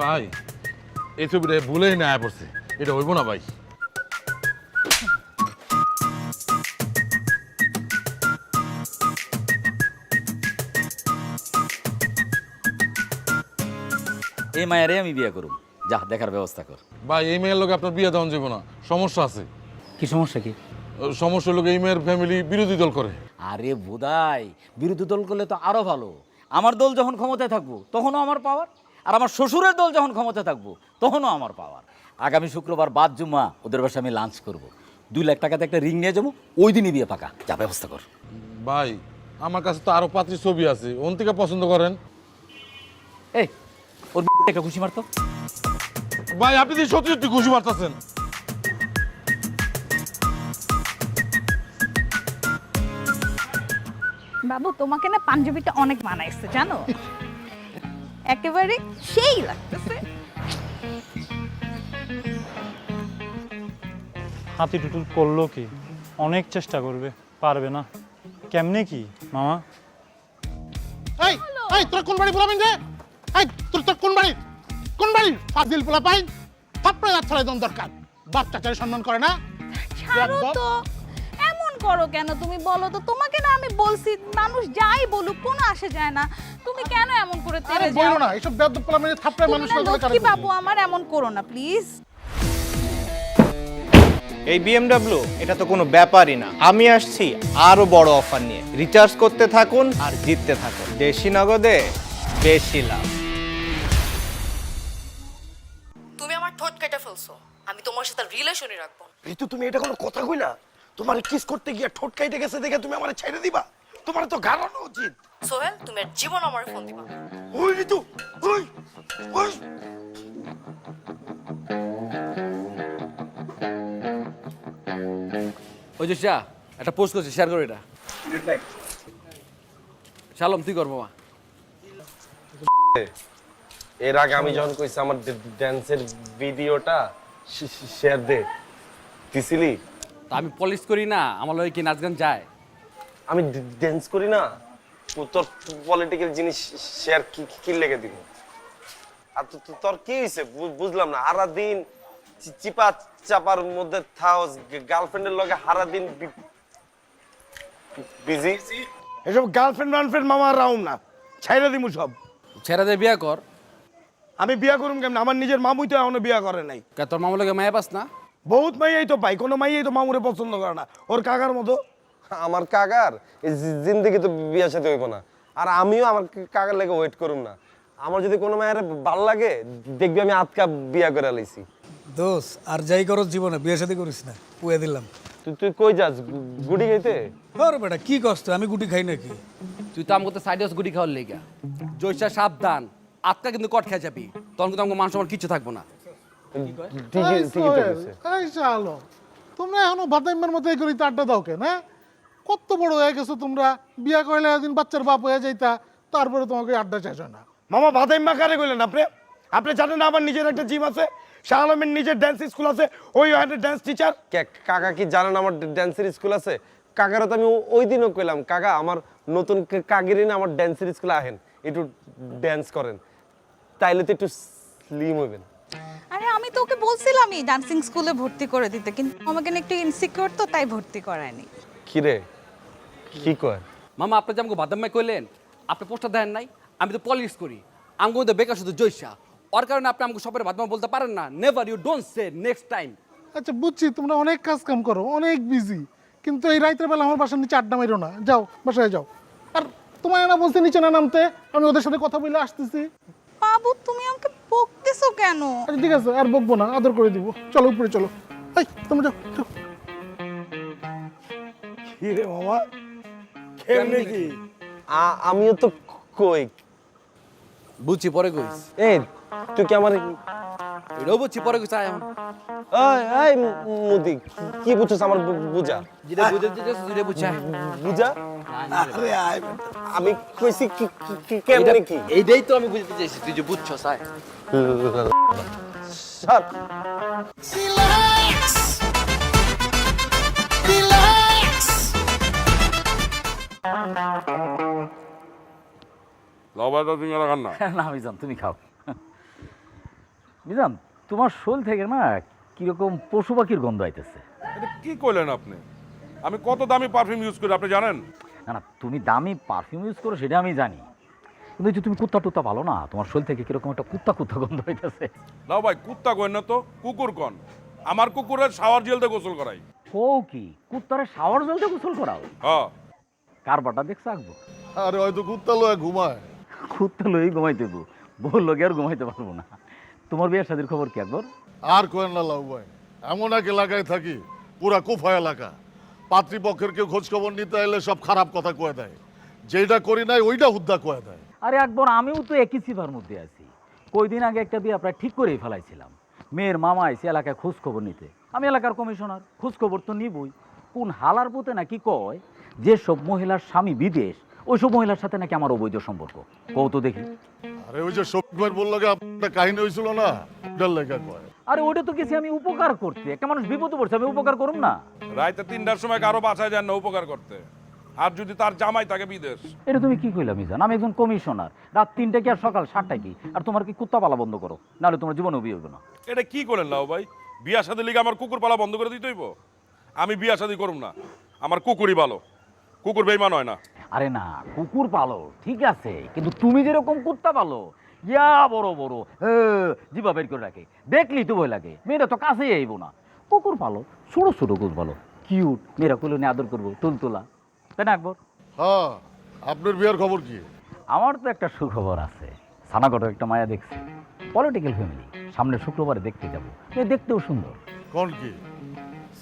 ভাই এই ছবিটা ভুলেই না আয়া পড়ছে, এটা হইব না ভাই। এই মায়েরে আমি বিয়ে করুম। যা দেখার ব্যবস্থা কর। ভাই এই মেয়ের লোক আপনার বিয়ে দেওয়া যাবে না, সমস্যা আছে। কি সমস্যা কি? সমস্যা লোক এই মেয়ের ফ্যামিলি বিরোধী দল করে। আরে বোধাই, বিরোধী দল করলে তো আরো ভালো। আমার দল যখন ক্ষমতায় থাকবো তখনও আমার পাওয়ার, আর আমার শ্বশুরের দল যখন ক্ষমতায় থাকবো তখনও আমার পাওয়ার। আগামী শুক্রবার বাদ জুম্মা ওদের বাসায় আমি লাঞ্চ করব। 2 লাখ টাকাতে একটা রিং নিয়ে যাবো, ওই দিনই বিয়ে পাকা। যা ব্যবস্থা কর। ভাই আমার কাছে তো আরো পাত্রীর ছবি আছে, ওন থেকে পছন্দ করেন। এই ওর একটা খুশি মারতো। ভাই আপনি তো সত্যি সত্যি খুশি মারতেছেন। বাবু তোমাকে না পাঞ্জাবিটা অনেক মানাইছে জানো, একেবারে সেই লাগতেছে। হাতি টুটুল করলো কি? অনেক চেষ্টা করবে, পারবে না। কেমনে কি মামা? এই এই তোর কোন বাড়ি বলাবেন যে? এই তোর তোর কোন বাড়ি? কোন বাড়ি? ফাজিল পোলা পাই থাপড়ে দাঁত ছড়াই দম দরকার। বাপ চাচারে সম্মান করে না? ছাড়ো তো, এমন করো কেন তুমি বলো তো? তোমাকে না আমি বলছি মানুষ যাই বলুক কোনো আসে যায় না, তুমি কেন এমন করে তেড়ে আরে যাও? বলো না, এসব বেয়াদব পোলা মেয়ে থাপড়ে তুমি মানুষ না করে লক্ষ্মী বাবু, আমার এমন করো না প্লিজ। এই বিএমডব্লিউ এটা তো কোনো ব্যাপারই না। আমি আসছি আরো বড় অফার নিয়ে। রিচার্জ করতে থাকুন আর জিততে থাকুন। দেশি নগদে বেশি লাভ। তুমি আমার ঠোঁট কেটে ফেলছো, আমি তোমার সাথে রিলেশনই রাখবো না। ঋতু তুমি এটা কোনো কথা কই না? তোমার কিস করতে গিয়ে ঠোঁট কাইটে গেছে দেখে তুমি আমারে ছেড়ে দিবা? তোমার তো গাড়ানো উচিত। সোহেল, তুমি আর জীবন আমার ফোন দিবা না। ওই ঋতু, ওই ওই ওই যে শাহ একটা পোস্ট করছে, শেয়ার করো এটা। শালম তুই কর মামা। এর আগে আমি যখন কইছি আমার ড্যান্সের ভিডিওটা শেয়ার দে, দিছিলি? তা আমি পলিশ করি না, আমার লগে কি নাচ গান যায়? আমি ড্যান্স করি না, তোর পলিটিক্যাল জিনিস শেয়ার কি লেগে দিব? আর তোর কি হয়েছে বুঝলাম না। হারা দিন চিপা চাপার মধ্যে থাও, গার্লফ্রেন্ডের লগে হারা দিন বিজি। এসব গার্লফ্রেন্ড মামা রাউম না, ছাইরা দিমু সব। ছেড়ে দে, বিয়া কর। আমি বিয়া করুম কেমন? আমার নিজের মামুই তো এখনো বিয়া করে নাই। তোর মামা লগে মায়া পাস না? বহুত মাইয়াই তো পাই, কোনো মাইয়াই তো মামুরে পছন্দ করে না, ওর কাকার মতো। আমার কাকার এই জিন্দেগি তো বিয়ার সাথে হইব না, আর আমিও আমার কাকার লেগে ওয়েট করুম না। আমার যদি কোনো মায়ের ভাল লাগে দেখবি আমি আটকা বিয়া করে লাইছি। দোষ আর যাই করো জীবনে বিয়ে শাদী করিস না, পুয়ে দিলাম। তুই কই যাস? গুড়ি খাইতে? আরে বেটা কি কষ্ট, আমি গুটি খাই নাকি? তুই তো আমাকে সাইডে গুটি খাওয়ার লেগা। জয়সা সাবধান, আটকা কিন্তু কট খেয়ে যাবি, তখন কিন্তু আমাকে মান সম্মান কিছু থাকবো না। এই চালো, তোমরা এখনো বাদামের মতো এই করিতে আড্ডা দাও কেন? কত বড় হয়ে গেছো তোমরা, বিয়া করলে একদিন বাচ্চার বাপ হয়ে যাইতা, তারপরে তোমাকে আড্ডা চাইছো না। মামা বাদাইম্মা কারে কইলেন আপনি? আপনি জানেন না আমার নিজের একটা জিম আছে, শাহ আলমের নিজের ড্যান্স স্কুল আছে, ওই ড্যান্স টিচার। কাকা কি জানেন আমার ড্যান্সের স্কুল আছে? কাকারও তো আমি ওই দিনও কইলাম, কাকা আমার নতুন কাগিরি না আমার ড্যান্সের স্কুলে আহেন, একটু ড্যান্স করেন, তাইলে তো একটু স্লিম হইবেন। আরে আমি তো ওকে বলছিলামই ডান্সিং স্কুলে ভর্তি করে দিতে, কিন্তু আমাকে একটু ইনসিকিউর তো, তাই ভর্তি করায়নি। কি রে, কি কয়? মামা আপনি যে আমাকে বাদাম্মাই কইলেন, আপনি পোস্টার দেন নাই? আমি তো পলিশ করি, আমাকে মধ্যে বেকার শুধু জয়সা, ওর কারণে আপনি আমাকে সবার বাদাম্মা বলতে পারেন না। Never, you don't say next time. আচ্ছা বুঝছি, তোমরা অনেক কাজ কাম করো, অনেক বিজি, কিন্তু এই রাতের বেলা আমার বাসার নিচে আড্ডা মাইরো না। যাও বাসায় যাও। আর তোমার না বলছে নিচে না নামতে, আমি ওদের সাথে কথা বলে আসতেছি। বাবু তুমি আমাকে বকতেছো কেন? আচ্ছা ঠিক আছে, আর বকবো না, আদর করে দিব। চলো উপরে চলো। এই তোমরা যাও, যাও। কি রে মামা, কেমনে কি? আমিও তো কই বুঝছি, পরে কইস। এই তুই কি আমার এটাও বুঝছি, পরে কইস। এই মুদি কি বুঝছস আমার বুঝা? যেটা বুঝে দিতেছ যেটা বুঝা বুঝা? আরে আমি কইছি কি কেমনে কি? এইটাই তো আমি বুঝতে চাইছি, তুই যে বুঝছস। আয় স্যার লবাটা তুমি আর খান না। না মিজান, তুমি খাও। মিজান, তোমার শোল থেকে না কিরকম পশু পাখির গন্ধ আইতেছে। এটা কি কইলেন আপনি? আমি কত দামি পারফিউম ইউজ করি আপনি জানেন? না না, তুমি দামি পারফিউম ইউজ করো সেটা আমি জানি, কিন্তু এই যে তুমি কুত্তা টুত্তা ভালো না, তোমার শরীর থেকে কিরকম একটা কুত্তা কুত্তা গন্ধ হইতেছে। লাও ভাই কুত্তা কই না তো, কুকুর কন। আমার কুকুরের শাওয়ার জেল দিয়ে গোসল করাই। ও কি কুত্তারে শাওয়ার জল দিয়ে গোসল করাও? হ্যাঁ। কারবারটা দেখছে আকবর? আরে হয়তো কুত্তা লয়ে ঘুমায়। কুত্তা লই ঘুমাইতে গো, বউ লগে আর ঘুমাইতে পারবো না। তোমার বিয়ের শাদীর খবর কি আকবর? আর কোয়েন না লাউ ভাই, এমন এক এলাকায় থাকি পুরা কুফা এলাকা। পাত্রীপক্ষের কেউ খোঁজ খবর নিতে এলে সব খারাপ কথা কয়ে দেয়, যেটা করি নাই ওইটা হুদ্দা কয়ে দেয়। আরে আকবর, আমিও তো একই সিফার মধ্যে আছি। কয়দিন আগে একটা বিয়ে প্রায় ঠিক করেই ফেলাইছিলাম। মেয়ের মামা এসে এলাকায় খোঁজ খবর নিতে, আমি এলাকার কমিশনার, খোঁজ খবর তো নিবই। কোন হালার পুতে নাকি কয় যেসব মহিলার স্বামী বিদেশ ওইসব মহিলার সাথে নাকি আমার অবৈধ সম্পর্ক। কও তো দেখি। আরে ওই যে শফিক ভাই বললো আপনার কাহিনী হয়েছিল না, ওটার লেখা কয়। আরে ওটা তো গেছি আমি উপকার করতে, একটা মানুষ বিপদে পড়ছে, আমি উপকার করুম না? রাইতে 3টার সময় কারো বাঁচায় যান না উপকার করতে, আর যদি তার জামাই থাকে বিদেশ। এটা তুমি কি কইলা মিজান? আমি একজন কমিশনার, রাত 3টা কি আর সকাল 7টা কি? আর তোমার কি কুত্তা পালা বন্ধ করো, নাহলে তোমার জীবনেও বিয়ে হবে না। এটা কি করেন লাও ভাই? বিয়া শাদী লিগে আমার কুকুর পালা বন্ধ করে দিতে হইব? আমি বিয়া শাদী করুম না, আমার কুকুরই ভালো, কুকুর বেইমান হয় না। আরে না, কুকুর পালো ঠিক আছে, কিন্তু তুমি যেরকম কুত্তা পালো ইয়া বড় বড় জিবা বের করে রাখে, দেখলি তো ভয় লাগে, মেয়েরা তো কাছেই আইব না। কুকুর পালো ছোট ছোট কুকুর পালো, কিউট, মেয়েরা কুলে নিয়ে আদর করবো, তুলতুলা, তাই না আকবর? হ্যাঁ, আপনার বিয়ের খবর কি? আমার তো একটা সুখবর আছে, সানাগড়ে একটা মায়া দেখছি, পলিটিক্যাল ফ্যামিলি, সামনের শুক্রবারে দেখতে যাবো, দেখতেও সুন্দর। কোন কি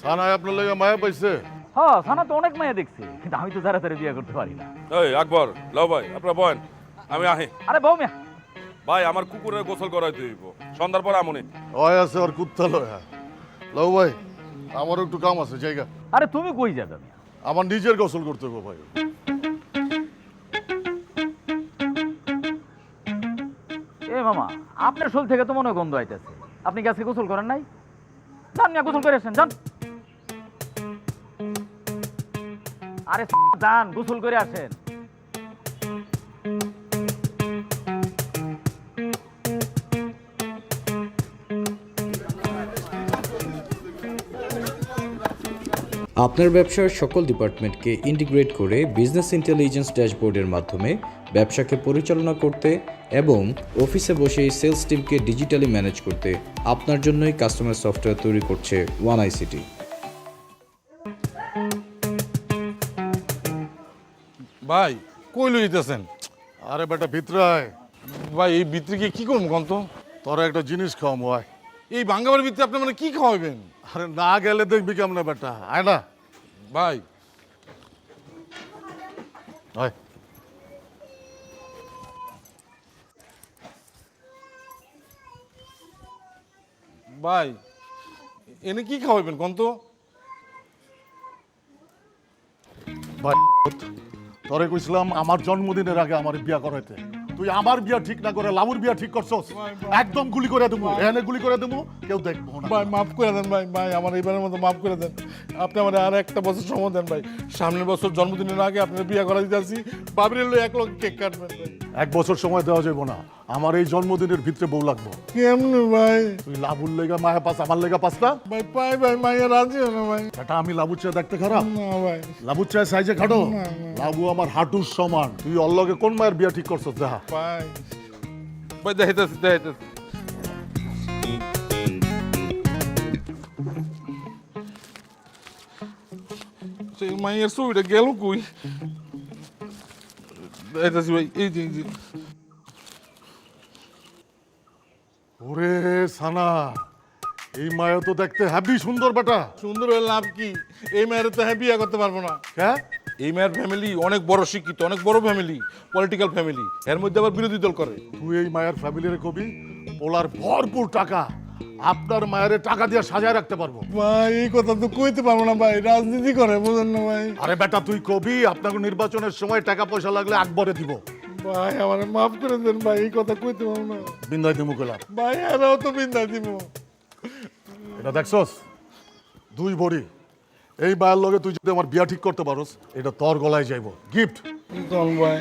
সানায় আপনার লেগে মায়া পাইছে? হ্যাঁ, সানা তো অনেক মায়া দেখছে, কিন্তু আমি তো যারা তারা বিয়ে করতে পারি না। এই আকবর, লাও ভাই আপনারা বয়েন, আমি আহি। আরে বউ মিয়া ভাই আমার কুকুরের গোসল করাইতে হইব, সন্ধ্যার পর আমনে হয় আছে আর কুত্তা লয়া। লাউ ভাই আমারও একটু কাম আছে জায়গা। আরে তুমি কই যাবে? আমার নিজের গোসল করতে হবে ভাই। এ মামা, আপনার শরীর থেকে তো মনে হয় গন্ধ আইতেছে, আপনি কি আজকে গোসল করেন নাই? যান মিয়া গোসল করে আসেন, যান। আরে যান গোসল করে আসেন। আপনার ব্যবসার সকল ডিপার্টমেন্টকে ইন্টিগ্রেট করে বিজনেস ইন্টেলিজেন্স ড্যাশবোর্ডের মাধ্যমে ব্যবসাকে পরিচালনা করতে এবং অফিসে বসে সেলস টিমকে ডিজিটালি ম্যানেজ করতে আপনার জন্যই কাস্টমার সফটওয়্যার তৈরি করছে ওয়ান আইসিটি। ভাই কই লইতেছেন? আরে বেটা ভিতরে আয়। ভাই এই ভিতরে গিয়ে কি করবো কন্ত? তোরা একটা জিনিস খাওয়াম ভাই। এই বাঙ্গাবার ভিতরে আপনি মানে কি খাওয়াবেন? আরে না গেলে দেখবি কেমন বেটা, আয় না ভাই। আয়। ভাই এনে কি খাওয়াবেন কন্ত? ভাই তোরে কইছিলাম আমার জন্মদিনের আগে আমার বিয়া করাইতে, তুই আমার বিয়া ঠিক না করে লাবুর বিয়া ঠিক করছস। একদম গুলি করে দেবো, এখানে গুলি করে দেবো, কেউ দেখবো না। ভাই মাফ করে দেন ভাই, ভাই আমার এইবারের মতো মাফ করে দেন। আপনি আমার আর একটা বছর সময় দেন ভাই, সামনের বছর জন্মদিনের আগে আপনার বিয়া করা দিতে আসি, বাবির হলো 1 লক্ষ কেক কাটবেন ভাই। 1 বছর সময় দেওয়া যাবে না, আমার এই জন্মদিনের ভিতরে বউ লাগবো। কেমনে ভাই? তুই লাবুর লেগা মায়া পাস, আমার লেগা পাস না ভাই? পাই ভাই, মাইয়া রাজি না ভাই। এটা আমি লাবুর চায় দেখতে খারাপ না ভাই, লাবুর চায় সাইজে খাটো, লাবু আমার হাঁটুর সমান। তুই ওর লগে কোন মায়ের বিয়া ঠিক করছস? দেখা ভাই, ভাই দেখাইতেছি দেখাইতেছি। সেই মাইয়ের ছবিটা গেল কই? দেখাইতেছি ভাই, এই যে এই যে। ওরে সানা, এই মায়া তো দেখতে হ্যাপি সুন্দর বেটা। সুন্দর হয়ে লাভ কি? এই মেয়ের তো হ্যাঁ বিয়ে করতে পারবো না। হ্যাঁ, এই মেয়ের ফ্যামিলি অনেক বড় শিক্ষিত, অনেক বড় ফ্যামিলি, পলিটিক্যাল ফ্যামিলি, এর মধ্যে আবার বিরোধী দল করে। তুই এই মায়ের ফ্যামিলির কবি, পোলার ভরপুর টাকা, আপনার মায়ের টাকা দিয়ে সাজায় রাখতে পারবো। ভাই এই কথা তো কইতে পারবো না ভাই, রাজনীতি করে বুঝেন না ভাই। আরে বেটা তুই কবি, আপনাকে নির্বাচনের সময় টাকা পয়সা লাগলে আকবরে দিব। ভাই আমার মাফ করে দেন ভাই, এই কথা কইতে পারবো না। বিন্দাই দিমু কইলাম ভাই, আরও তো বিন্দায় দিব। এটা দেখছস 2 ভরি, এই মায়ের লগে তুই যদি আমার বিয়া ঠিক করতে পারোস, এটা তোর গলায় যাইব গিফট। ভাই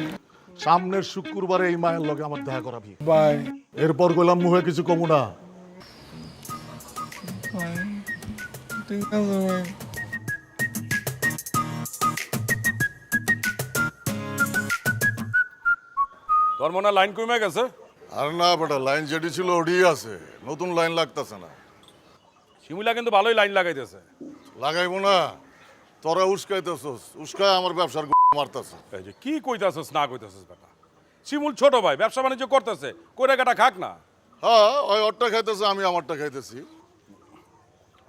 সামনের শুক্রবারে এই মায়ের লগে আমার দেখা করাবি ভাই। এরপর কইলাম মুহে কিছু কমু না। ঠিক আছে ভাই। তোর মনে হয় লাইন কমে গেছে? আর না বেটা, লাইন যেটি ছিল ওটি আছে, নতুন লাইন লাগতেছে না। শিমুলা কিন্তু ভালোই লাইন লাগাইতেছে। লাগাইবো না, তোরা উস্কাইতেছস, উস্কায় আমার ব্যবসার মারতেছে। এই যে কি কইতাছস না কইতাছস বেটা, শিমুল ছোট ভাই, ব্যবসা বাণিজ্য করতেছে, করে কাটা খাক না। হ্যাঁ, ওই ওরটা খাইতেছে, আমি আমারটা খাইতেছি।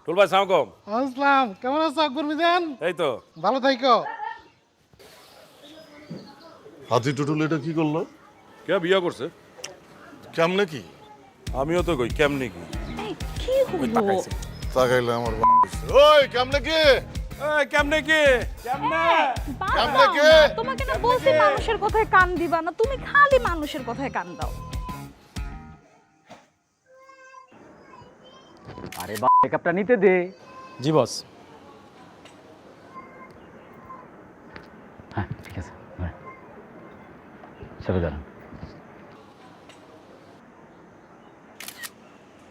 টুল ভাই সালাম কম। আসসালাম, কেমন আছো আকবর মিজান? এই তো ভালো থাইকো। হাতি টুটুল এটা কি করলো? কে বিয়ে করছে? কেমনে কি? আমিও তো কই কেমনে কি। কি হলো? তাকাইলে আমার ওই কেমনে কি? এই কেমনে কি? কেমনে? কেমনে কি? তোমাকে না বলছি মানুষের কথায় কান দিবা না, তুমি খালি মানুষের কথায় কান দাও। আরে ব্যাকআপটা নিতে দে। জি বস। হ্যাঁ ঠিক আছে, সরে দাঁড়ান।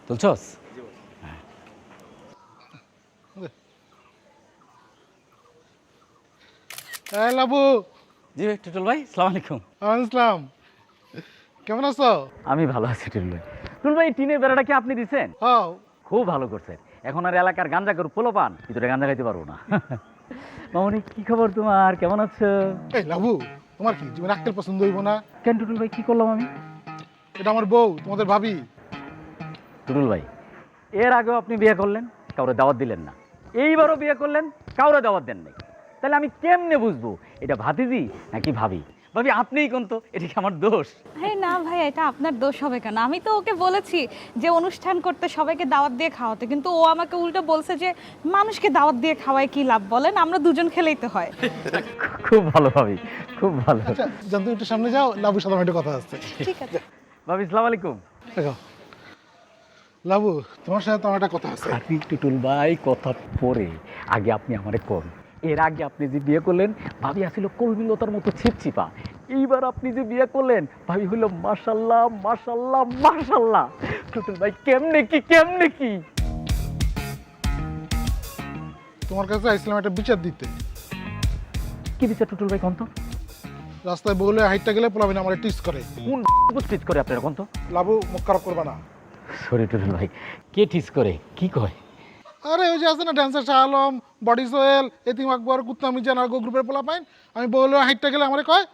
তুলছস? এই লাবু। জি টুটুল ভাই, আসসালামু আলাইকুম। আসসালাম, কেমন আছো? আমি ভালো আছি টুটুল ভাই। টুটুল ভাই, টিনের বেড়াটা কি আপনি দিচ্ছেন? হ্যাঁ। খুব ভালো করছেন। এখন আর এলাকার গাঞ্জা করে পোলো পান, ভিতরে গাঞ্জা খাইতে পারবো না। মামনি কি খবর তোমার, কেমন আছো? এই লাবু, তোমার কি জীবন আক্কেল পছন্দ হইব না? কেন টুটুল ভাই, কি করলাম আমি? এটা আমার বউ, তোমাদের ভাবি। টুটুল ভাই, এর আগেও আপনি বিয়ে করলেন, কাউরে দাওয়াত দিলেন না। এইবারও বিয়ে করলেন, কাউরে দাওয়াত দেন নাই। তাহলে আমি কেমনে বুঝবো এটা ভাতিজি নাকি ভাবি? ভাবি আপনিই কোন, তো এটা কি আমার দোষ? আরে না ভাই, এটা আপনার দোষ হবে কেন? আমি তো ওকে বলেছি যে অনুষ্ঠান করতে সবাইকে দাওয়াত দিয়ে খাওয়াতে, কিন্তু ও আমাকে উল্টো বলছে যে মানুষকে দাওয়াত দিয়ে খাওয়ায় কি লাভ বলেন, আমরা দুজন খেলেই তো হয়। খুব ভালো ভাবি, খুব ভালো। আচ্ছা জান, তুমি একটু সামনে যাও, লাবুর সাথে আমার একটু কথা আছে। ঠিক আছে ভাবি, আসসালামু আলাইকুম। দেখো লাবু, তোমার সাথে তো আমার একটা কথা আছে। আপনি টুটুল ভাই কথা পরে, আগে আপনি আমারে কোন। এর আগে আপনি যে বিয়ে করলেন, ভাবি আসিল কলমিলতার মতো ছিপছিপা। এইবার আপনি যে বিয়ে করলেন, ভাবি হইল মাশাল্লাহ মাশাল্লাহ মাশাল্লাহ। টুটুল ভাই কেমনে কি, কেমনে কি? তোমার কাছে আইছিলাম একটা বিচার দিতে। কি বিচার টুটুল ভাই, কোন তো? রাস্তায় বগলে হাইটটা গেলে পোলাবিন আমার টিস করে। কোন টিস করে আপনার, কোন তো? লাবু, মুখ খারাপ করবা না। সরি টুটুল ভাই, কে টিস করে, কি কয়? আরে ওই যে আছে না ড্যান্সার শাহ আলম, বডি সোহেল, এতিম আকবর, কুত্তা মিজান আর গো গ্রুপের পোলা পাইন। আমি বগলে হাইটটা গেলে আমারে কয়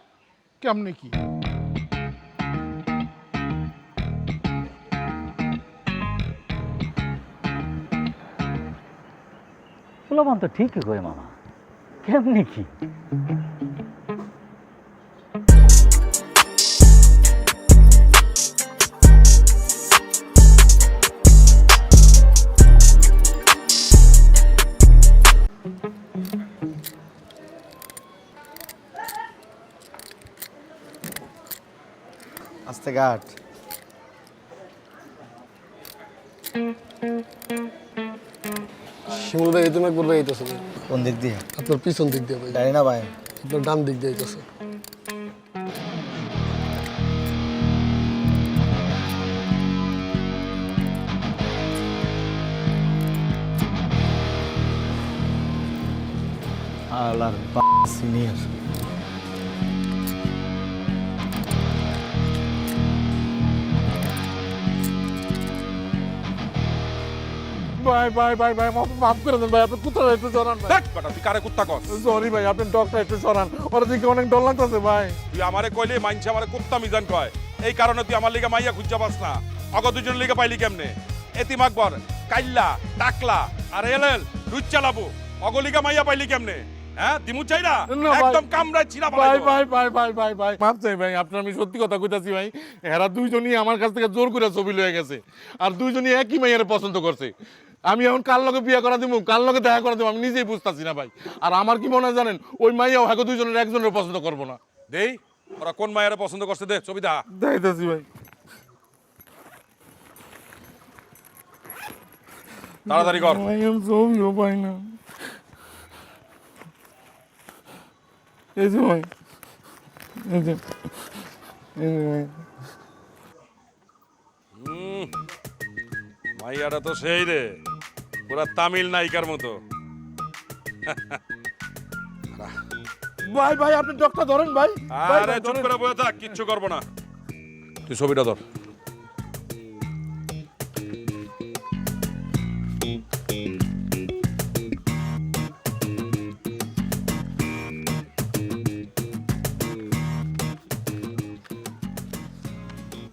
কেমনে কি। পোলাপান তো ঠিকই কয় মামা, কেমনে কি? আস্তে ঘাট। শিমুল ভাই, তুমি একবার ভাই আইতেছো? কোন দিক দিয়ে? আপনার পিছন দিক দিয়ে ভাই। জানি না ভাই। আপনার ডান দিক দিয়ে আইতেছে। আলার সিনিয়র। ভাই ভাই ভাই ভাই, মাফ করে দেন ভাই, আপনি কুত্তা একটু সরান ভাই। দেখ বেটা, তুই কারে কুত্তা কস? সরি ভাই, আপনি ডগটা একটু সরান, ওরা দিকে অনেক ডর লাগতেছে ভাই। তুই আমারে কইলে মাইনছে আমারে কুত্তা মিজান কয়, এই কারণে তুই আমার লিগা মাইয়া খুঁজা পাস না। অগ দুজন লিগা পাইলি কেমনে? এতিম আকবর, কাইল্লা, টাকলা আর এলেল রুচ চালাবো, অগ লিগা মাইয়া পাইলি কেমনে? হ্যাঁ দিমু চাই না, একদম কামড়ায় চিরা ভাই ফেলাইবো। ভাই ভাই ভাই ভাই ভাই, মাফ চাই ভাই, আপনার আমি সত্যি কথা কইতাছি ভাই। এরা দুইজনই আমার কাছ থেকে জোর করে ছবি লয়ে গেছে, আর দুইজনই একই মেয়ের পছন্দ করছে। আমি এখন কার লগে বিয়ে করা দিব, কার লগে দেখা করা দিব, আমি নিজেই বুঝতাছি না ভাই। আর আমার কি মনে হয় জানেন, ওই মাইয়াও হয়তো দুইজনের একজনের পছন্দ করবো না। দেই, ওরা কোন মায়ের পছন্দ করছে দে, ছবি দা। দেখাইতাছি ভাই। তাড়াতাড়ি কর। ছবিও পাই না। এই যে ভাই, এই যে ভাই। মাইয়াটা তো সেই রে, পুরা তামিল নায়িকার মতো। ভাই ভাই, আপনি ডক্টর ধরেন ভাই। আরে চুপ করে বসে থাক, কিচ্ছু করবো না। তুই ছবিটা ধর।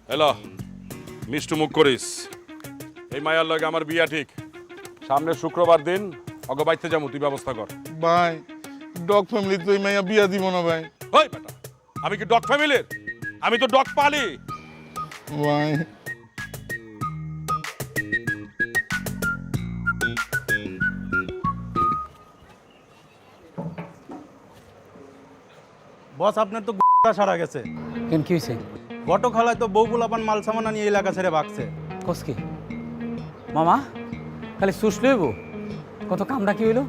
হ্যালো, মিষ্টি মুখ করিস। এই মায়ার লগে আমার বিয়া ঠিক। সামনে শুক্রবার দিন অগে বাইতে যাবো, তুই ব্যবস্থা কর। ভাই ডগ ফ্যামিলি তো এই মাইয়া বিয়া দিব না ভাই। ওই বেটা, আমি কি ডগ ফ্যামিলির? আমি তো ডগ পালি। ভাই বস আপনার তো সারা গেছে। কেন কি হয়েছে? গটক হালায় তো বউগুলো আবার মাল সামান নিয়ে এলাকা ছেড়ে ভাগছে। কসকি মামা খালি সুস লইব, কত কামটা কি হইলো?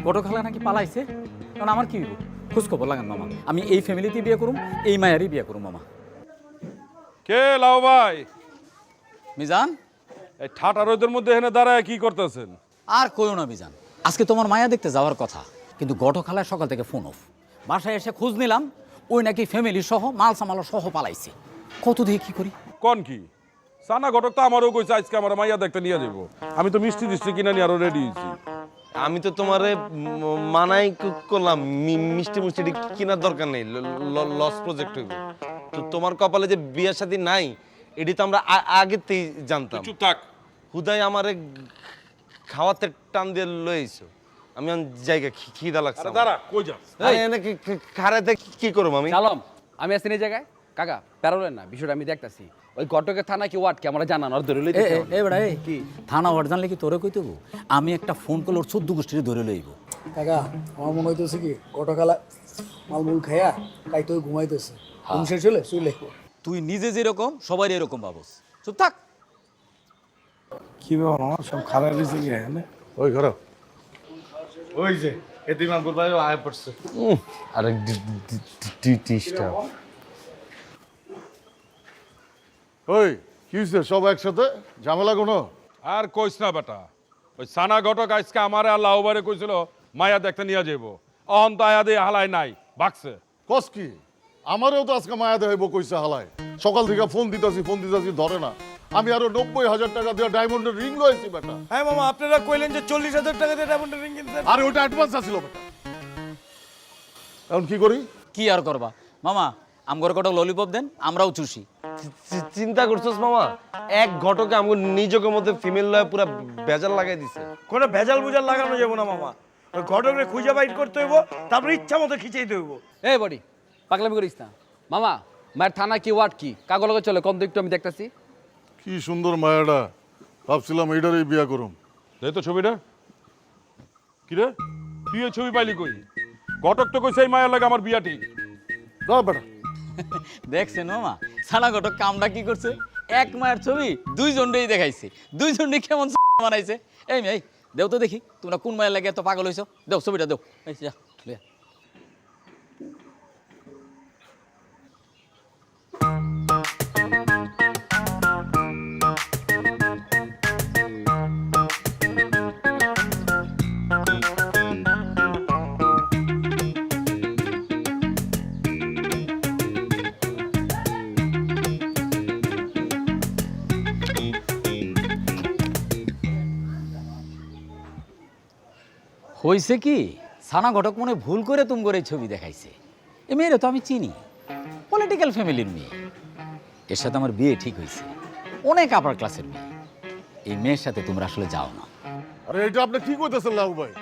গটো খালা নাকি পালাইছে, কারণ আমার কি হইব? খোঁজ খবর লাগান মামা, আমি এই ফ্যামিলিতে বিয়ে করুম, এই মায়ারই বিয়ে করুম মামা। কে লাও ভাই? মিজান, এই ঠাটা রোদের মধ্যে এখানে দাঁড়ায় কি করতেছেন? আর কইও না মিজান, আজকে তোমার মায়া দেখতে যাওয়ার কথা, কিন্তু গটো খালায় সকাল থেকে ফোন অফ। বাসায় এসে খোঁজ নিলাম, ওই নাকি ফ্যামিলি সহ মাল সামাল সহ পালাইছে। কত দিয়ে কি করি? কোন কি সানা ঘটক তো আমারও কইছে আজকে আমার মাইয়া দেখতে নিয়ে যাবো। আমি তো মিষ্টি টিষ্টি কিনে নিয়ে আরো রেডি হয়েছি। আমি তো তোমারে মানাই করলাম, মিষ্টি মুষ্টি কেনার দরকার নেই, লস প্রজেক্ট হইব। তো তোমার কপালে যে বিয়ের সাথে নাই, এটি তো আমরা আগেতেই জানতাম। চুপ থাক। হুদাই আমারে খাওয়াতে টান দিয়ে লইছো। আমি জায়গা খিদা লাগছে। দাঁড়া, কই যাস? খারাতে কি করব আমি? চালম, আমি আছি এই জায়গায়। কাকা প্যারোলেন না, বিষয়টা আমি দেখতাছি। ওই গটকের থানা কি ওয়ার্ড কি আমরা জানান আর ধরে লইতে এ বেড়া, কি থানা ওয়ার্ড জানলে কি তোরে কইতে হবো? আমি একটা ফোন করলে ওর 14 গোষ্ঠীর ধরে লইব। কাকা আমার মনে হইতেছে কি গটকালা মালমুল খাইয়া কাইতে ঘুমাইতেছে, ঘুম শেষ হলে শুই লাগবো। তুই নিজে যেরকম সবাই এরকম ভাবস। চুপ থাক। কি ব্যাপার আমার সব খারাপ হয়েছে কি এখানে? ওই ঘর ওই যে এদিন আঙ্গুর ভাই আয় পড়ছে। আরে ডিস্টার্ব। ওই কি হয়েছে সব একসাথে ঝামেলা কোনো? আর কইস না বেটা, ওই সানা ঘটক আজকে আমারে আর লাউবারে কইছিল মায়া দেখতে নিয়ে যাবো। অহন তো আয়া দিয়ে হালাই নাই, ভাগছে। কস কি? আমারও তো আজকে মায়া দেখাইব কইছে হালায়। সকাল থেকে ফোন দিতেছি ধরে না। আমি আরো 90,000 টাকা দিয়ে ডায়মন্ডের রিং লইছি বেটা। হ্যাঁ মামা, আপনারা কইলেন যে 40,000 টাকা দিয়ে ডায়মন্ডের রিং কিনছেন। আরে ওটা অ্যাডভান্স আছিল বেটা। এখন কি করি? কি আর করবা মামা, আমগর কটা ললিপপ দেন, আমরাও চুষি। চিন্তা করছস মামা? এক ঘটকে আমগো নিজের মধ্যে ফিমেল লয় পুরা বেজাল লাগাই দিছে। কোনো ভেজাল বুজাল লাগানো যাবো না মামা। ওই ঘটকরে খুঁজে বাইট করতে হইব, তারপর ইচ্ছা মতো খিচাইতে হইব। এই বডি পাগলামি করিস না মামা। মায়ের থানা কি ওয়ার্ড কি কাগজ লগে চলে, কম তো একটু আমি দেখতাছি। কি সুন্দর মায়াটা, ভাবছিলাম এইটারই বিয়া করুম। দেখ তো ছবিটা। কি রে, তুই এই ছবি পাইলি কই? ঘটক তো কইছে এই মায়ের লাগে আমার বিয়া ঠিক। দাও বেটা। দেখছেন মামা, সানা ঘটক কামটা কি করছে? এক মায়ের ছবি দুইজনই দেখাইছে, দুইজনই কেমন বানাইছে। এই মেয়ে দেও তো দেখি, তোমরা কোন মায়ের লাগে এত পাগল হইছো? দেও ছবিটা দেও। এই যা লইয়া। হইছে কি, সানা ঘটক মনে ভুল করে তুম করে ছবি দেখাইছে। এ মেয়েরা তো আমি চিনি, পলিটিক্যাল ফ্যামিলির মেয়ে। এর সাথে আমার বিয়ে ঠিক হয়েছে, অনেক আপার ক্লাসের মেয়ে। এই মেয়ের সাথে তোমরা আসলে যাও না। আরে এটা আপনি কি কইতেছেন লাউ ভাই?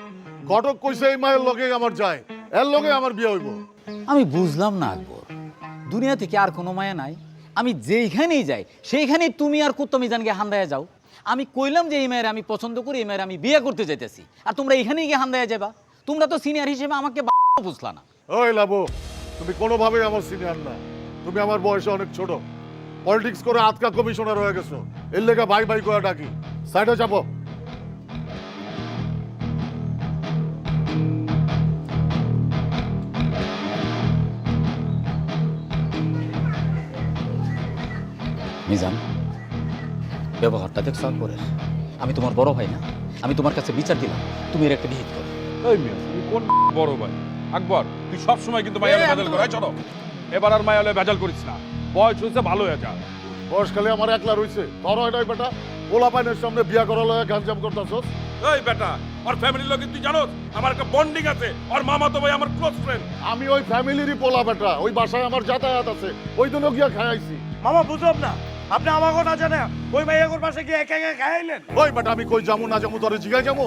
ঘটক কইছে এই মায়ের লগে আমার যায়, এর লগে আমার বিয়ে হইব। আমি বুঝলাম না আকবর, দুনিয়া থেকে আর কোনো মায়া নাই? আমি যেইখানেই যাই সেইখানেই তুমি আর কুত্তমিজানকে হান্দায় যাও। আমি কইলাম যে এই মেয়ের আমি পছন্দ করি, এই মেয়ের আমি বিয়ে করতে যাইতেছি, আর তোমরা এখানেই গিয়ে হান্দায় যাবা। তোমরা তো সিনিয়র হিসেবে আমাকে বুঝলা না। ওই লাবু, তুমি কোনোভাবেই আমার সিনিয়র না। তুমি আমার বয়সে অনেক ছোট। পলিটিক্স করে আজকা কমিশনার হয়ে গেছো, এর লেগে ভাই ভাই করে ডাকি। সাইডে যাবো। মিজান, ব্যবহারটা দেখছো আকবরের? আমি তোমার বড় ভাই না? আমি তোমার কাছে বিচার দিলাম, তুমি এর একটা বিহিত করো। এই মিয়া, তুমি কোন বড় ভাই? আকবর, তুই সবসময় কিন্তু মায়ালে ভেজাল করাই। চলো, এবার আর মায়ালে ভেজাল করিস না। বয়স হয়েছে, ভালো হয়ে যা। বয়সকালে আমার একলা রইছে ধরো এটাই বেটা পোলা পাইনের সামনে বিয়া করা লয় গাঞ্জাম করতাছস। এই বেটা ওর ফ্যামিলির লোক তুই জানোস আমার একটা বন্ডিং আছে ওর মামা তো ভাই আমার ক্লোজ ফ্রেন্ড আমি ওই ফ্যামিলিরই পোলা বেটা, ওই বাসায় আমার যাতায়াত আছে, ওই দিনও গিয়া খাইছি। মামা বুঝলাম না, আপনি আমাকে না জানে ওই মাইয়াগোর পাশে গিয়ে একা একা খাইলেন? ওই বেটা আমি কই যামু না যামু তোরে জিগাই যামু?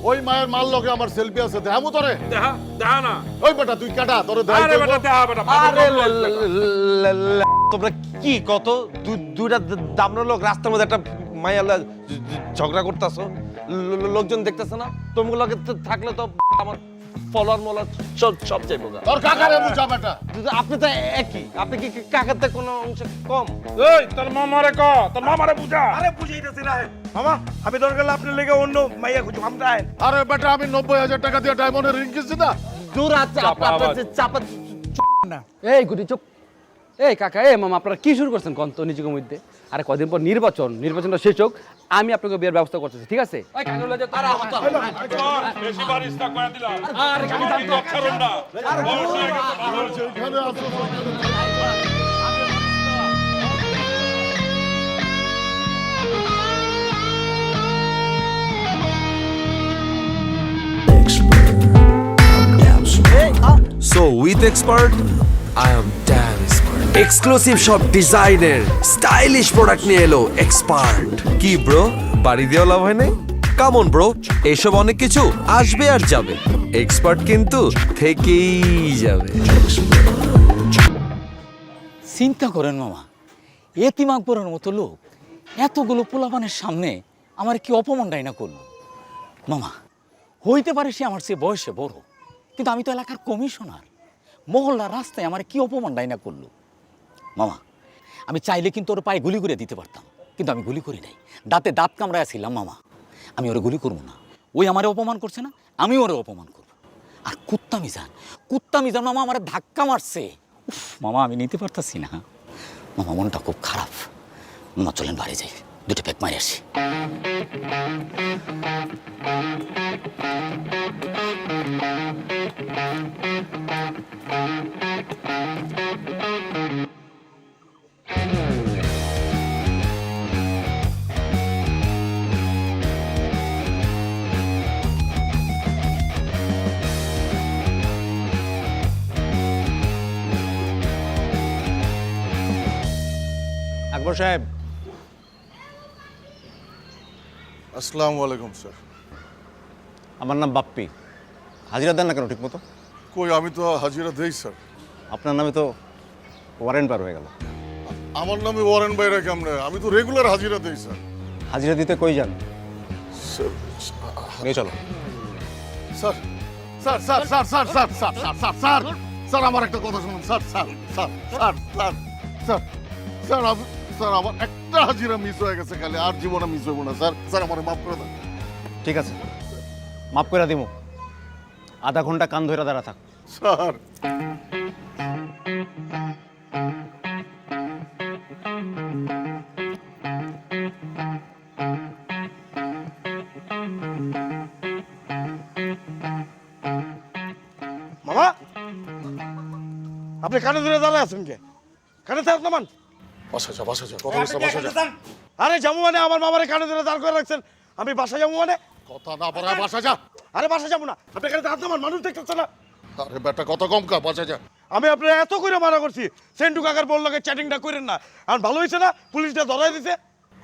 ওই মায়ের মাল লগে আমার সেলফি আছে, দেখামু তোরে? দেখা দেখা না। ওই বেটা তুই কাটা তোরে দেখাই আরে বেটা দেখা বেটা আরে তোমরা কি কত দুইটা দামড়া লোক রাস্তার মধ্যে একটা মাইয়া ঝগড়া করতেছো, লোকজন দেখতেছে না? তোমার লগে থাকলে তো আমার ফলোয়ার মোলার সব চাইবো। তোর কাকারে বুঝা বেটা, আপনি তো একই, আপনি কি কাকাতে কোনো অংশে কম? এই তোর মামারে ক, তোর মামারে বুঝা। আরে বুঝাইতেছি না মামা, আমি দরকার হলে আপনার লেগে অন্য মাইয়া খুঁজু, আমরা আইন। আরে বেটা আমি 90,000 টাকা দিয়ে ডায়মন্ডের রিং কিনছি না। দূর আছে আপনার চাপা না এই গুটি চুপ। এই কাকা এ মামা আপনারা কি শুরু করছেন কন্ত নিজের মধ্যে? আরে কদিন পর নির্বাচনটা শেষ হোক, আমি আপনাকে বিয়ের ব্যবস্থা করতেছি, ঠিক আছে? বেশি বারিশ না কয়া দিলাম। আরে কাকা জান তো ছাড়ুন না। যেখানে আছো So with expert, I am damn expert. Exclusive shop designer, stylish product নিয়ে এলো expert. কি ব্রো, বাড়ি দিয়েও লাভ হয় নাই? Come on bro, এসব অনেক কিছু আসবে আর যাবে। এক্সপার্ট কিন্তু থেকেই যাবে। চিন্তা করেন মামা, এতিম আকবরের মতো লোক এতগুলো পোলাপানের সামনে আমার কি অপমানটাই না করলো। মামা হইতে পারে সে আমার চেয়ে বয়সে বড়, কিন্তু আমি তো এলাকার কমিশনার, মহল্লার রাস্তায় আমার কি অপমানটাই না করলো। মামা আমি চাইলে কিন্তু ওর পায়ে গুলি করে দিতে পারতাম, কিন্তু আমি গুলি করি নাই, দাঁতে দাঁত কামড়াইছিলাম। মামা আমি ওরে গুলি করবো না, ওই আমারে অপমান করছে না, আমি ওরে অপমান করবো। আর কুত্তা মিজান মামা আমার ধাক্কা মারছে। উফ, মামা আমি নিতে পারতাছি না। মামা মনটা খুব খারাপ। মামা চলেন বাড়ি যাই, দুটো প্যাক মারি আসি। আকবর সাহেব। আসসালামু আলাইকুম স্যার। আমার নাম বাপ্পি। হাজিরা দেন না কেন ঠিক মতো? কই আমি তো হাজিরা দেই স্যার। আপনার নামে তো ওয়ারেন্ট পার হয়ে গেল। আমার নামে ওয়ারেন্ট বাইরে কেমনে? আমি তো রেগুলার হাজিরা দেই স্যার। হাজিরা দিতে কই যান? নিয়ে চলো। Sir sir sir sir sir sir sir sir sir sir sir আমার একটা কথা শুনুন sir sir sir sir sir sir sir sir আমার একটা হাজিরা মিস হয়ে গেছে, খালি আর জীবনে মিস হইব না স্যার। স্যার আমার মাফ করে দেন। ঠিক আছে, মাফ করে দিমু। আধা ঘন্টা কান ধরে দাঁড়া থাক। স্যার মামা আপনি কানে ধরে দাঁড়ায় আছেন কে? কানে থাক নামান। বাসা যা বাসা যা, কথা বলছ বাসা যা। আরে যাবো মানে আমার মামারে কানে ধরে দাঁড় করে রাখছেন, আমি বাসা যাবো মানে? কথা না পারা বাসা যা। আরে বাসা যাবো না, আপনি কানে হাত নামান, মানুষ দেখতেছে না। আরে বেটা কথা কম কা, বাসা যা। আমি আপনার এত করে মানা করছি, সেন্টু কাকার বললো চ্যাটিংটা করেন না, আর ভালো হয়েছে না পুলিশটা ধরাই দিছে।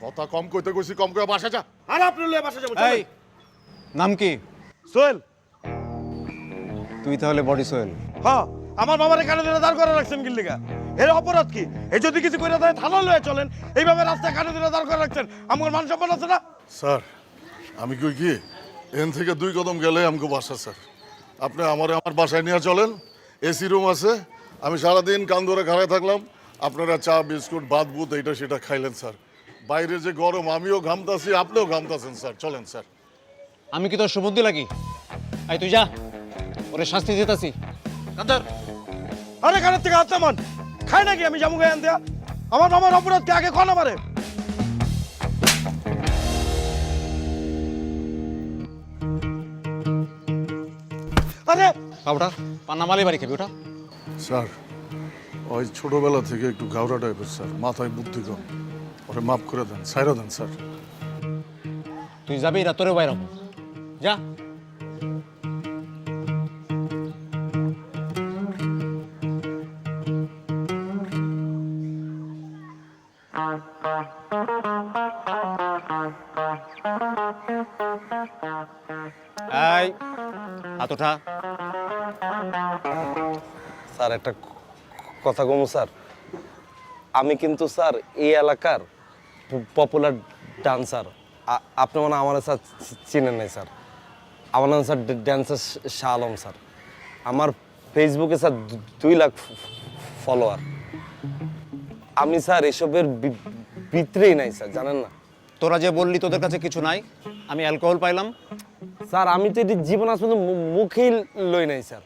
কথা কম কইতে কইছি, কম করে বাসা যা। আর আপনি লয়ে বাসা যাবো। এই নাম কি? সোহেল। তুই তাহলে বডি সোহেল? হ্যাঁ, আমার মামারে কানে ধরে দাঁড় করে রাখছেন কিল্লিগা? এর অপরাধ কি? এই যদি কিছু করে দেয় থানা লয়ে চলেন, এইভাবে রাস্তায় কানে ধরে দাঁড় করে রাখছেন, আমার মান সম্মান আছে না? স্যার আমি কই কি, এখান থেকে 2 কদম গেলে আমাকে বাসা স্যার। আপনি আমার বাসায় নিয়ে চলেন, এসি রুম আছে। আমি সারাদিন কান ধরে খাড়ায় থাকলাম, আপনারা চা বিস্কুট ভাত বুত এইটা সেটা খাইলেন স্যার। বাইরে যে গরম, আমিও ঘামতাছি, আপনিও ঘামতাছেন স্যার। চলেন স্যার। আমি কি তোর সুবুদ্ধি লাগি? আই তুই যা, ওরে শাস্তি দিতেছি। আরে কানের থেকে হাত নামান, খাই নাকি আমি জামু গায়ে আনতে? আমার মামার অপরাধকে আগে কন আমারে। আরে ওটা পান্না মালি বাড়ি খাবি ওটা। স্যার ওই ছোটবেলা থেকে একটু গাওরা টাইপের স্যার, মাথায় বুদ্ধি কম। ওরে মাফ করে দেন, ছাইরা দেন স্যার। তুই যাবি না, তোরে বাইর হবো। যা। এই হাত ওঠা। স্যার একটা কথা কমু স্যার, আমি কিন্তু স্যার এই এলাকার পপুলার ডান্সার। আপনি মানে আমার স্যার চিনেন নাই স্যার। আমার নাম sir dancer Shah Alam sir. আমার ফেসবুকে স্যার 2 লাখ ফলোয়ার। আমি স্যার এসবের ভিতরেই নাই স্যার, জানেন না। তোরা যে বললি তোদের কাছে কিছু নাই, আমি অ্যালকোহল পাইলাম। স্যার আমি তো এটি জীবন আসলে মুখেই লই নাই স্যার।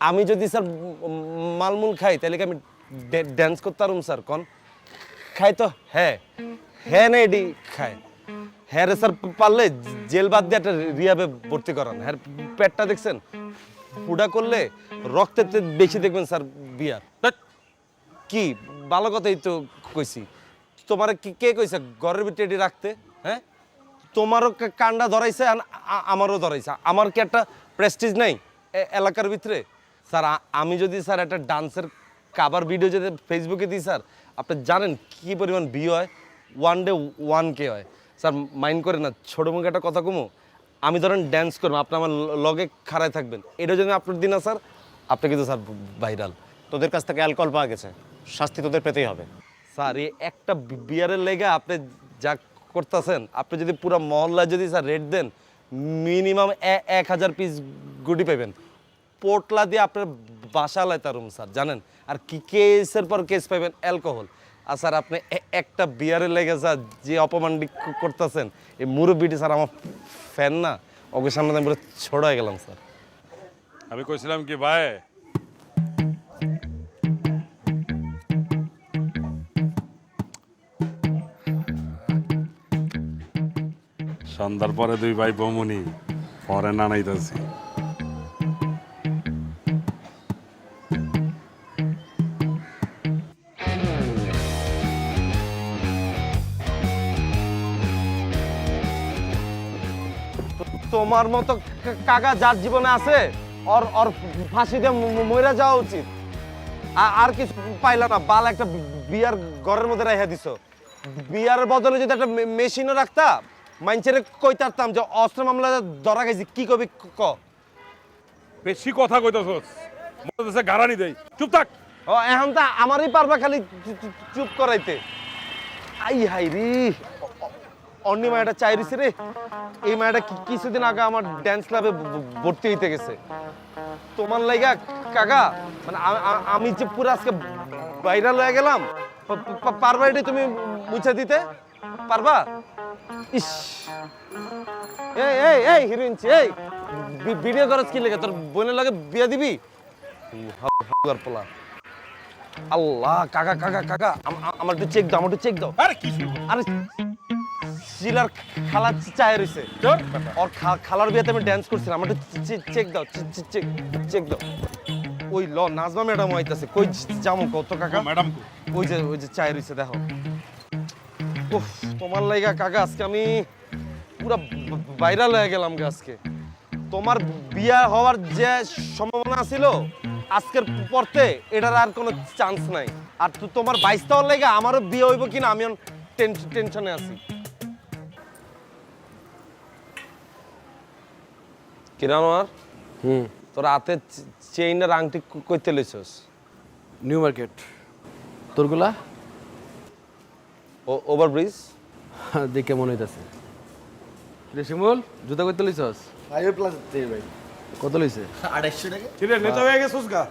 আমি যদি স্যার মালমুল খাই তাহলে কি আমি ড্যান্স করতে পারুম স্যার? কন খাই তো হ্যাঁ হ্যাঁ না এটি খায় হ্যাঁ রে স্যার, পারলে জেল বাদ দিয়ে একটা রিয়াবে ভর্তি করান। হ্যাঁ পেটটা দেখছেন, ফুডা করলে রক্তের বেশি দেখবেন স্যার বিয়ার। কি ভালো কথাই তো কইছি। তোমার কে কইছে ঘরের ভিতরে এটি রাখতে? হ্যাঁ তোমারও কান্ডা ধরাইছে, আমারও ধরাইছে। আমার কি একটা প্রেস্টিজ নাই এলাকার ভিতরে? স্যার আমি যদি স্যার একটা ডান্সের কাভার ভিডিও যদি ফেসবুকে দিই স্যার, আপনি জানেন কি পরিমাণ ভিউ হয়? 1 ডে 1K হয় স্যার। মাইন্ড করে না, ছোটো মুখে একটা কথা কমু, আমি ধরেন ড্যান্স করবো, আপনি আমার লগে খাড়ায় থাকবেন, এটা যদি আপলোড দিন না স্যার, আপনি কিন্তু স্যার ভাইরাল। তোদের কাছ থেকে অ্যালকোহল পাওয়া গেছে, শাস্তি তোদের পেতেই হবে। স্যার এই একটা বিয়ারের লেগে আপনি যা করতেছেন, আপনি যদি পুরো মহল্লায় যদি sir rate then, minimum 1000 piece গুটি পাবেন। পোটলা দিয়ে আপনার বাসা লাইতারুম স্যার, জানেন। আর কি কেসের পর কেস পাবেন অ্যালকোহল। আর স্যার আপনি একটা বিয়ারের লেগে স্যার যে অপমানটি করতেছেন, এই মুরব্বিটি স্যার আমার ফ্যান না, ওকে সামনে আমি পুরো ছোট হয়ে গেলাম স্যার। আমি কইছিলাম কি ভাই, সন্ধ্যার পরে 2 ভাই বমুনি পরে নানাইতেছি। তোমার মতো কাকা যার জীবনে আছে, ওর ওর ফাঁসি দিয়ে মইরা যাওয়া উচিত। আর কিছু পাইলা না, বাল একটা বিয়ার ঘরের মধ্যে রেখে দিছো। বিয়ারের বদলে যদি একটা মেশিনও রাখতা, মাইনচেরে কইতে পারতাম যে অস্ত্র মামলা ধরা গেছি। কি কবি ক? বেশি কথা কইতাছস, মনে হচ্ছে গারানি দেই। চুপ থাক। ও এখন তো আমারই পারবা খালি চুপ করাইতে। আই হাই রে, অন্য মায়াটা চাই রইছে রে। এই মায়াটা কিছুদিন আগে আমার ড্যান্স ক্লাবে ভর্তি হইতে গেছে। তোমার লাইগা কাকা মানে আমি যে পুরো আজকে ভাইরাল হয়ে গেলাম, পারবা এটি তুমি মুছে দিতে পারবা? ইস এই এই এই হিরোইন, এই ভিডিও করছ কি লাগে? তোর বোনের লাগে বিয়া দিবি? পোলা। আল্লাহ কাকা কাকা কাকা, আমার একটু চেক দাও, আমার একটু চেক দাও। আরে কি? আরে শিলার খালা চায় রইছে, ওর খালার বিয়েতে আমি ড্যান্স করছিলাম। আমার একটু চেক দাও, চেক দাও। ওই ল নাজমা ম্যাডাম আইতাছে। কই যামু কত কাকা? ম্যাডাম ওই যে চায় রইছে, দেখো। উফ তোমার লাইগা কাকা আজকে আমি পুরো ভাইরাল হয়ে গেলাম আজকে। তোমার বিয়া হওয়ার যে সম্ভাবনা ছিল আজকের পরতে, এটার আর কোনো চান্স নাই। আর তোমার 22 হওয়ার লাইগা আমারও বিয়ে হইব কিনা আমি টেনশনে আছি। কিরান আর তোর হাতে চেইনের আংটি কইতে লইছস? New Market. তোরগুলা? ওভারব্রিজ দেখে মনে হইতাছে। রে শিমুল, জুতা কইতে লইছস? 5+ ভাই। কত লইছে? 2800 টাকা। কিরে নেতা হয়ে গেছিস গা?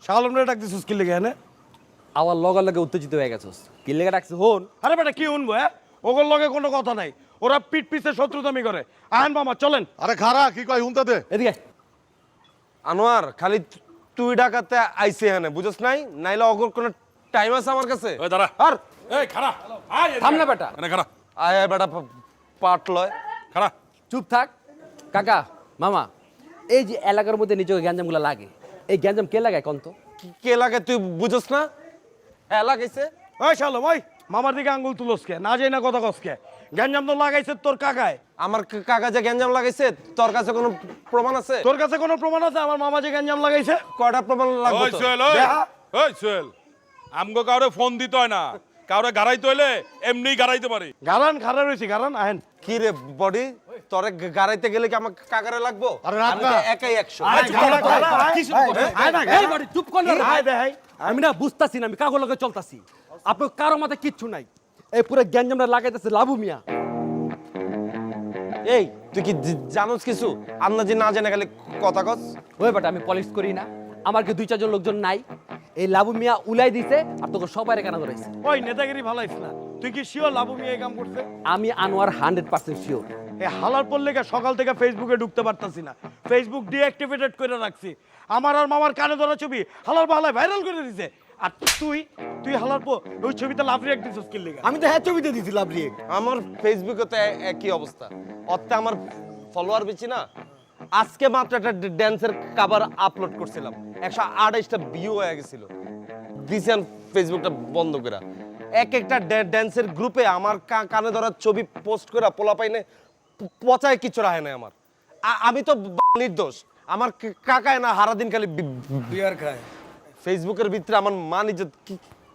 শালমরে ডাক দিছিস কি লেগে? এনে আবার লগা লাগে উত্তেজিত হয়ে গেছস। কি লেগে ডাকছিস? হন। আরে বেটা কি শুনবো? হ্যাঁ ওগর লগে কোনো কথা নাই, ওরা পিঠ পিছে শত্রুতামি করে। আহেন মামা চলেন। আরে খারা কি কয় হুনতে দে। এদিকে আনোয়ার, খালি তুই ডাকাতে আইছে এখানে, বুঝছ নাই? নাইলে অগর কোনো টাইম আছে আমার কাছে? ওই দাঁড়া। আর এই খাড়া, আয় থাম না বেটা। এনে খাড়া। আয় বেটা পাট লয়। খাড়া। চুপ থাক। কাকা মামা, এই যে এলাকার মধ্যে নিজেকে গ্যাঞ্জামগুলো লাগে, এই গ্যাঞ্জাম কে লাগায় কোন তো? কে লাগে তুই বুঝছ না? হ্যাঁ লাগাইছে। ওই শালো ওই মামার দিকে আঙ্গুল তুলসকে না যাই না কথা কসকে গ্যাঞ্জাম তো লাগাইছে তোর কাকায়। আমার কাকা যে গ্যাঞ্জাম লাগাইছে তোর কাছে কোনো প্রমাণ আছে? তোর কাছে কোনো প্রমাণ আছে আমার মামা যে গ্যাঞ্জাম লাগাইছে? কয়টা প্রমাণ লাগবে? ওই সোহেল, ওই সোহেল, আমগো কাউরে ফোন দিতে হয় না, কাউরে গাড়াইতে হইলে এমনি গাড়াইতে পারি। গারান খারা রয়েছি গারান আহেন। কি রে বডি, তোরে গাড়াইতে গেলে কি আমার কাকারে লাগবো? আমি তো একাই 100। চুপ কর না ভাই। আমি না বুঝতাছি না, আমি কাগজ লগে চলতাছি, আপনার কারো মাথায় কিচ্ছু নাই। এই পুরো গ্যাঞ্জামটা লাগাইতেছে লাবু মিয়া। এই তুই কি জানোস কিছু? আন্দাজি না জেনে গেলে কথা কস। ওই বেটা আমি পলিশ করি না, আমার কি 2-4 লোকজন নাই? এই লাবু মিয়া উলাই দিছে আর তোকে সবাই কানা ধরাইছে। ওই নেতাগিরি ভালাইছ না, তুই কি শিওর লাবু মিয়া এই কাম করছে? আমি আনোয়ার 100% শিওর। এই হালার পড়লে সকাল থেকে ফেসবুকে ঢুকতে পারতাছি না, ফেসবুক ডিঅ্যাক্টিভেটেড করে রাখছি। আমার আর মামার কানে ধরা ছবি হালার বাহালায় ভাইরাল করে দিছে। আর তুই তুই হালার পো ওই ছবিতে লাভ রিয়েক্ট দিছিস কি লাগা? আমি তো হ্যাঁ ছবিতে দিছি লাভ রিয়েক্ট। আমার ফেসবুকে তো একই অবস্থা, অতে আমার ফলোয়ার বেশি না। আজকে মাত্র একটা ড্যান্সের কভার আপলোড করছিলাম, 128টা ভিউ হয়ে গেছিল। দিছেন ফেসবুকটা বন্ধ করে। এক একটা ড্যান্সের গ্রুপে আমার কানে ধরার ছবি পোস্ট করে পোলা পাইনে পচায় কিছু রাখে না আমার। আমি তো নির্দোষ, আমার কাকায় না হারা দিন খালি বিয়ার খায়। ফেসবুকের ভিতরে আমার মান ইজ্জত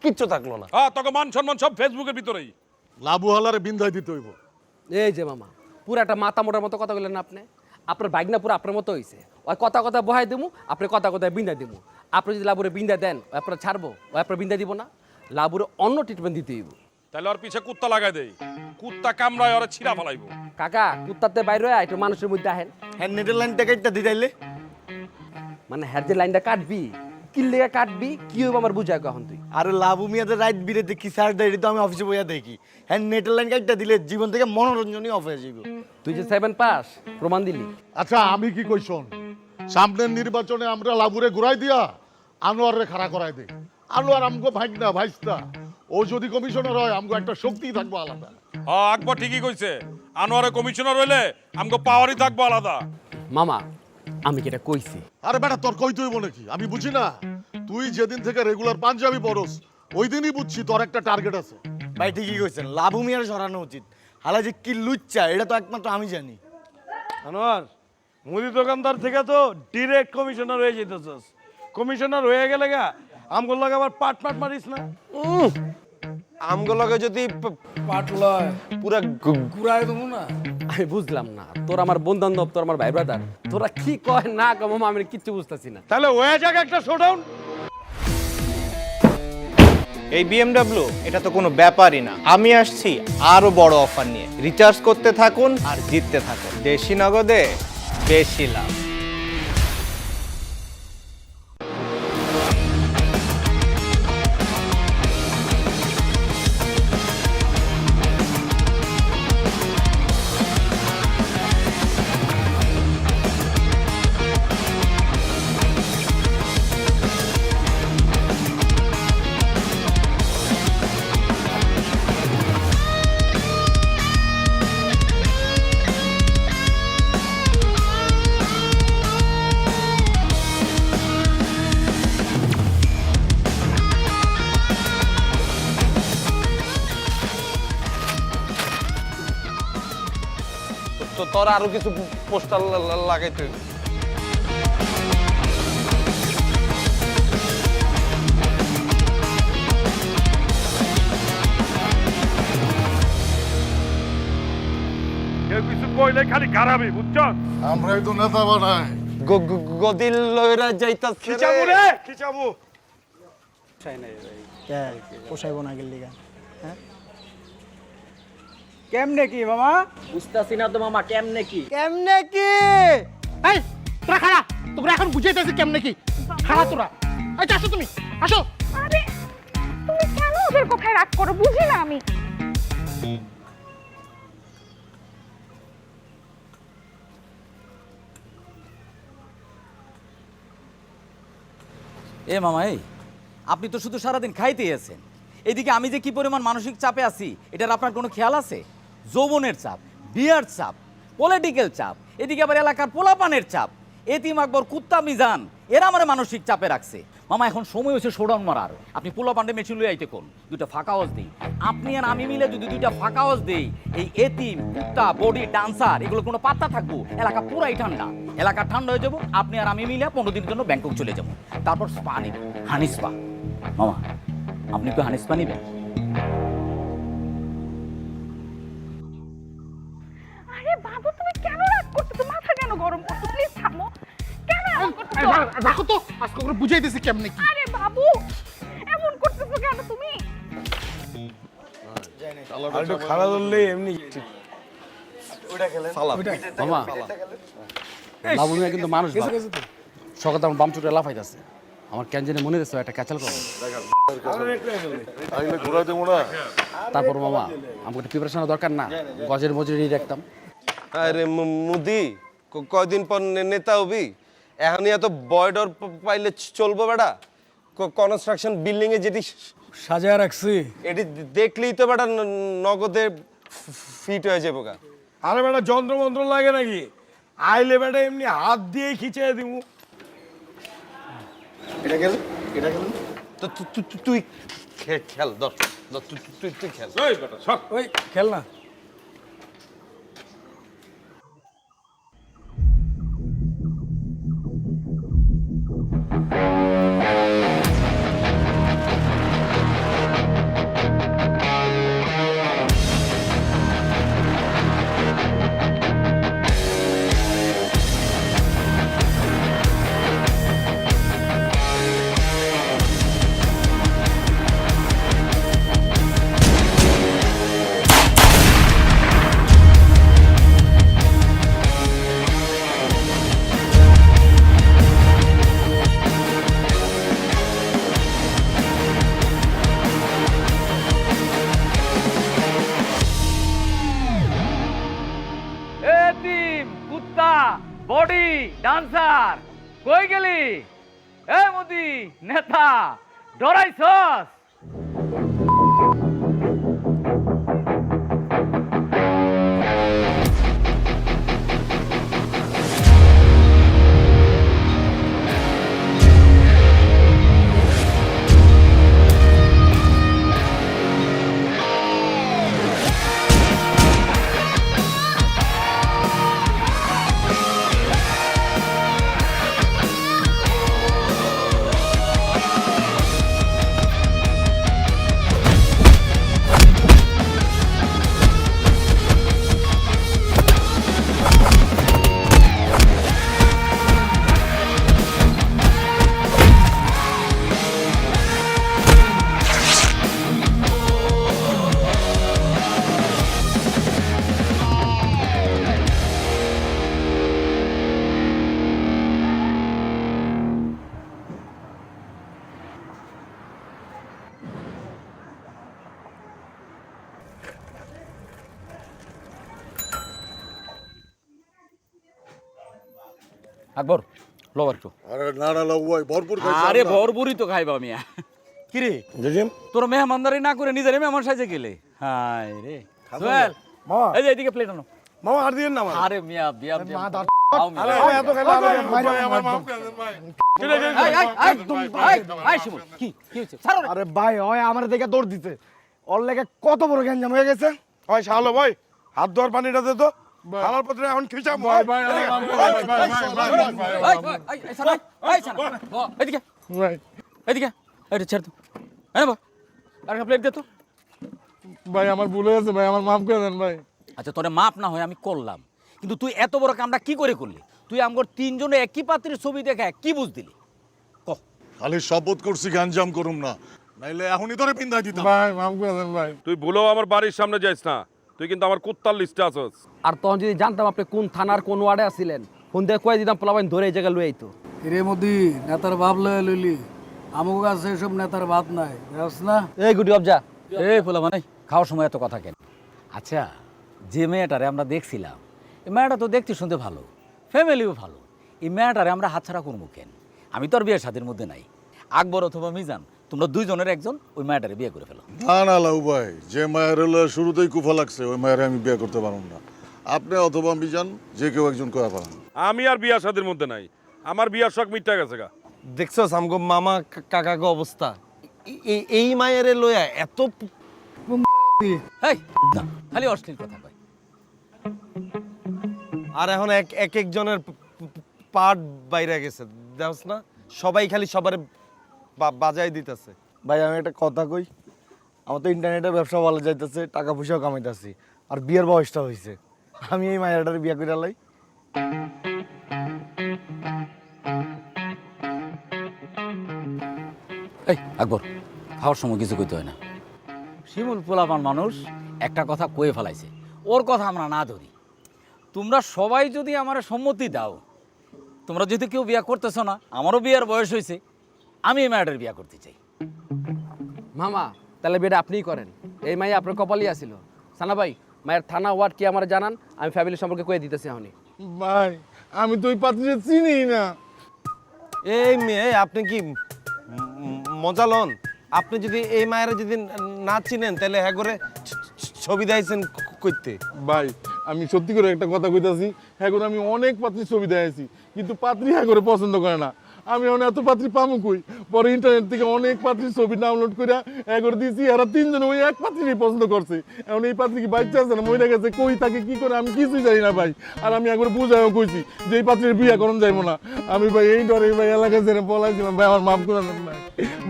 কিচ্ছু থাকলো না। হ্যাঁ, তোকে মান সম্মান সব ফেসবুকের ভিতরেই। লাবু হালারে বিন্ধাই দিতে হইব। এই যে মামা পুরো একটা মাথা মোটার মতো কথা বললেন আপনি। আপনার বাইক না পুরো আপনার মতো হয়েছে। ওই কথা কথা বহাই দেবো, আপনি কথা কথা বিন্দা দেবো। আপনি যদি লাবুরে বিন্দা দেন ওই আপনার ছাড়বো, ওই আপনার বিন্দা দিব না। লাবুরে অন্য ট্রিটমেন্ট দিতে হইব। তাহলে ওর পিছে কুত্তা লাগাই দেই, কুত্তা কামড়ায় ওরা ছিঁড়া ফেলাইবো। কাকা কুত্তাতে বাইরে হয় একটু মানুষের মধ্যে আহেন। হ্যাঁ নেটের লাইনটা কেটে দিদাইলে মানে হ্যার যে লাইনটা কাটবি কি লেগে কাটবি কি হইব আমার বুঝা কখন তুই? আরে লাবু মিয়াদের রাইট বিরেতে কি সার দেয় তো আমি অফিসে বইয়া দেখি। হ্যাঁ নেটের লাইন কেটে দিলে জীবন থেকে মনোরঞ্জনই অফ হয়ে যাবে। তুই যে 7 পাস প্রমাণ দিলি। আচ্ছা আমি কি কই শোন, সামনের নির্বাচনে আমরা লাবুরে ঘুরাই দিয়া আনোয়ারে খাড়া করাই দেই। আনোয়ার আমগো ভাগনা ভাইস্তা, ও যদি কমিশনার হয় আমগো একটা শক্তি থাকবো আলাদা। হ্যাঁ আকবর ঠিকই কইছে, আনোয়ারে কমিশনার হইলে আমগো পাওয়ারই থাকবো আলাদা। মামা আমি কি এটা কইছি? আরে বেটা তোর কইতে হইব নাকি? আমি বুঝি না? তুই যেদিন থেকে রেগুলার পাঞ্জাবি পরস ওই দিনই বুঝছি তোর একটা টার্গেট আছে। ভাই ঠিকই কইছেন, লাবু মিয়ার সরানো উচিত। হালা যে কি লুচ্চা এটা তো একমাত্র আমি জানি। আনোয়ার মুদি দোকানদার থেকে তো ডিরেক্ট কমিশনার হয়ে যেতেছস। কমিশনার হয়ে গেলে গা আমগুলো লাগে আবার পাট মারিস না। আমগুলোকে যদি পাটলয় পুরা ঘুরাই দেবো না। আমি বুঝলাম না, তোর আমার বন্ধু বান্ধব, তোর আমার ভাই ব্রাদার, তোরা কি কয় না কম আমি কিচ্ছু বুঝতেছি না। তাহলে হয়ে যাক একটা শোডাউন। এই BMW এটা তো কোনো ব্যাপারই না। আমি আসছি আরো বড় অফার নিয়ে। রিচার্জ করতে থাকুন আর জিততে থাকুন। দেশি নগদে বেশি লাভ। তো তোর আরো কিছু পোস্টার লাগাইতে হইব। কেউ কিছু কইলে খালি গারাবি, বুঝছো? আমরাই তো নেতা বানাই। গদিল লইরা যাইতাছে খিচাবু রে খিচাবু। পোষাইব না গেলি গা। হ্যাঁ কেমনে কি মামা? বুঝতাছি না তো মামা কেমনে কি? কেমনে কি? এই তোরা খাড়া, তোরা এখন বুঝাইতেছি কেমনে কি। খাড়া তোরা, এই আসো তুমি আসো। আরে তুমি কেন ওদের কথায় রাগ করো? বুঝি না আমি। এ মামা এই আপনি তো শুধু সারাদিন খাইতেই আছেন, এদিকে আমি যে কি পরিমাণ মানসিক চাপে আছি এটার আপনার কোনো খেয়াল আছে? যৌবনের চাপ, বিয়ার চাপ, পলিটিক্যাল চাপ, এদিকে আবার এলাকার পোলাপানের চাপ, এতিম আকবর, কুত্তা মিজান, এরা আমার মানসিক চাপে রাখছে। মামা এখন সময় হয়েছে শোডাউন মারার। আপনি পোলা পান্ডে মেশিন লই আইতে কোন, দুইটা ফাঁকা হাউস দিই। আপনি আর আমি মিলে যদি দুইটা ফাঁকা হাউস দেই, এই এতিম, কুত্তা, বডি, ডান্সার এগুলো কোনো পাত্তা থাকবো? এলাকা পুরাই ঠান্ডা, এলাকা ঠান্ডা হয়ে যাবো। আপনি আর আমি মিলে 15 দিনের জন্য ব্যাংকক চলে যাবো, তারপর স্পা নিব, হানি স্পা। মামা আপনি কি হানি স্পা নিবেন? আরে বাবু তুমি কেন রাগ করছো? মাথা কেন গরম করছো? প্লিজ থামো। কেন এমন করছো? রাখো তো, আজকে করে বুঝাইতেছি কেমনে কি। আরে বাবু এমন করতেছো কেন তুমি? আর একটু খাড়া ধরলেই এমনি ওইটা খেলেন। মামা বাবু মিয়া কিন্তু মানুষ ভালো। সকালে আমার বাম চুটে লাফাইতেছে, আমার কেন জানি মনে হচ্ছে একটা ক্যাচাল করো। তারপর মামা আমাকে একটা প্রিপারেশনের দরকার না, গজের মজুরি রাখতাম। আরে মুদি কয়দিন পর নেতা হবি, এখন এত বয়ডর পাইলে চলবো বেটা? কনস্ট্রাকশন বিল্ডিং এ যেটি সাজায় রাখছি, এটি দেখলেই তো বেটা নগদে ফিট হয়ে যাবো গা। আরে বেটা যন্ত্র মন্ত্র লাগে নাকি? আইলে বেটা এমনি হাত দিয়েই খিচে দিব। এটা গেল, এটা গেল তো তুই খেল, ধর তুই খেল। এই বেটা সব ওই খেল না। এতিম, কুত্তা, বডি, ডান্সার, কই গেলি? এ মোদি নেতা, ডরাইছস? আকবর লো একটু। আরে না না লাউ ভাই ভরপুর খাইছি। আরে ভরপুরই তো খাইবা মিয়া। কি রে জজিম, তোর মেহমানদারি না করে নিজের মেহমান সাজে গেলে? হায় রে সোহেল, মামা এই যে এদিকে প্লেট আনো। মামা আর দিন না আমার। আরে মিয়া বিয়া আরে ভাই এত খেলা আমার মাফ করে দেন ভাই। আরে ভাই ওই আমার দেখে দৌড় দিতে, ওর লেগে কত বড় গ্যাঞ্জাম হয়ে গেছে। ওই শালো ভাই হাত ধোয়ার পানিটা দে তো, হালার পত্রে এখন খিচাম ভাই। এদিকে এদিকে এটা ছেড়ে তো, হ্যাঁ বা আর প্লেট দে তো। ভাই আমার ভুল হয়ে গেছে ভাই, আমার মাফ করে দেন ভাই। আচ্ছা তোরে মাপ না হয় আমি করলাম, কিন্তু তুই এত বড় কামটা কি করে করলি? তুই আমগর তিনজনে একই পাত্রের ছবি দেখে কি বুঝ দিলি? খালি শপথ করছি গাঞ্জাম করুম না, নাইলে এখনই তোরে পিন্দাই দিতাম। ভাই মাফ করে দেন ভাই। তুই ভুলেও আমার বাড়ির সামনে যাইস না, তুই কিন্তু আমার কুত্তার লিস্টে আছস। আর তখন যদি জানতাম আপনি কোন থানার কোন ওয়ার্ডে আছিলেন, ফোন দিয়ে কয়ে দিতাম পোলাবাইন ধরে এই জায়গায় লুয়ে আইতো। রে মোদি নেতার ভাব লইলি, আমগো কাছে এসব নেতার ভাত নাই, বুঝছ না? এই গুটি অবজা, এই পোলা মানে খাওয়ার সময় এত কথা কেন? আচ্ছা যে মেয়েটারে আমরা দেখছিলাম, এই মেয়েটা তো দেখতে শুনতে ভালো, ফ্যামিলিও ভালো, এই মেয়েটারে আমরা হাতছাড়া করবো কেন? আমি তো আর বিয়ের সাথের মধ্যে নাই। আকবর অথবা মিজান, তোমরা দুইজনের একজন ওই মেয়েটারে বিয়ে করে ফেলো। না না লাউ ভাই, যে মায়ের হলো শুরুতেই কুফা লাগছে ওই মায়ের আমি বিয়ে করতে পারবো না। আপনি অথবা মিজান যে কেউ একজন করা পারেন। আমি আর বিয়া শাদির মধ্যে নাই, আমার বিয়ার শখ মিটটা গেছে গা। দেখছো আমগো মামা কাকাগো অবস্থা, এই মায়ের লইয়া এত এই না খালি অশ্লীল কথা কয়। আর এখন এক একজনের পার্ট বাইরে গেছে, দেখছ না? সবাই খালি সবার বাজাই দিতেছে। ভাই আমি একটা কথা কই, আমার তো ইন্টারনেটের ব্যবসা ভালো যাইতেছে, টাকা পয়সাও কামাইতেছি, আর বিয়ের বয়সটা হয়েছে, আমি এই মায়েরটার বিয়ে করে লাই। এই আকবর, খাওয়ার সময় কিছু কইতে হয় না। শিমুল পোলাপান মানুষ একটা কথা কয়ে ফেলাইছে, ওর কথা আমরা না ধরি। তোমরা সবাই যদি আমার সম্মতি দাও, তোমরা যদি কেউ বিয়ে করতেছ না, আমারও বিয়ের বয়স হয়েছে, আমি এই মেয়েটার বিয়ে করতে চাই। মামা তাহলে বিয়েটা আপনিই করেন, এই মাই আপনার কপালই আসিল। সানা ভাই, মায়ের থানা ওয়ার্ড কি আমার জানান, আমি ফ্যামিলি সম্পর্কে কয়ে দিতেছি এখনই। ভাই আমি তো ওই পাত্রীকে চিনি না। এই মেয়ে, আপনি কি মজা লন? আপনি যদি এই মায়ের যদি না চিনেন, তাহলে হ্যাঁ করে ছবি দিয়েছেন করতে। ভাই আমি সত্যি করে একটা কথা কইতাছি, হ্যাঁ করে আমি অনেক পাত্রীর ছবি দেখাইছি, কিন্তু পাত্রী হ্যাঁ করে পছন্দ করে না। আমি এখন এত পাত্রী পামু কই? পরে ইন্টারনেট থেকে অনেক পাত্রীর ছবি ডাউনলোড করে হ্যাঁ করে দিয়েছি, এরা তিনজন ওই এক পাত্রীরই পছন্দ করছে। এখন এই পাত্রী কি বাচ্চা আছে না মরে গেছে, কই তাকে কি করে আমি কিছুই জানি না ভাই। আর আমি একবার বুঝাইও কইছি যে এই পাত্রীর বিয়ে করণ যাইবো না। আমি ভাই এই ডরে ভাই এলাকা ছেড়ে পলাইছিলাম ভাই, আমার মাফ করে দেন ভাই।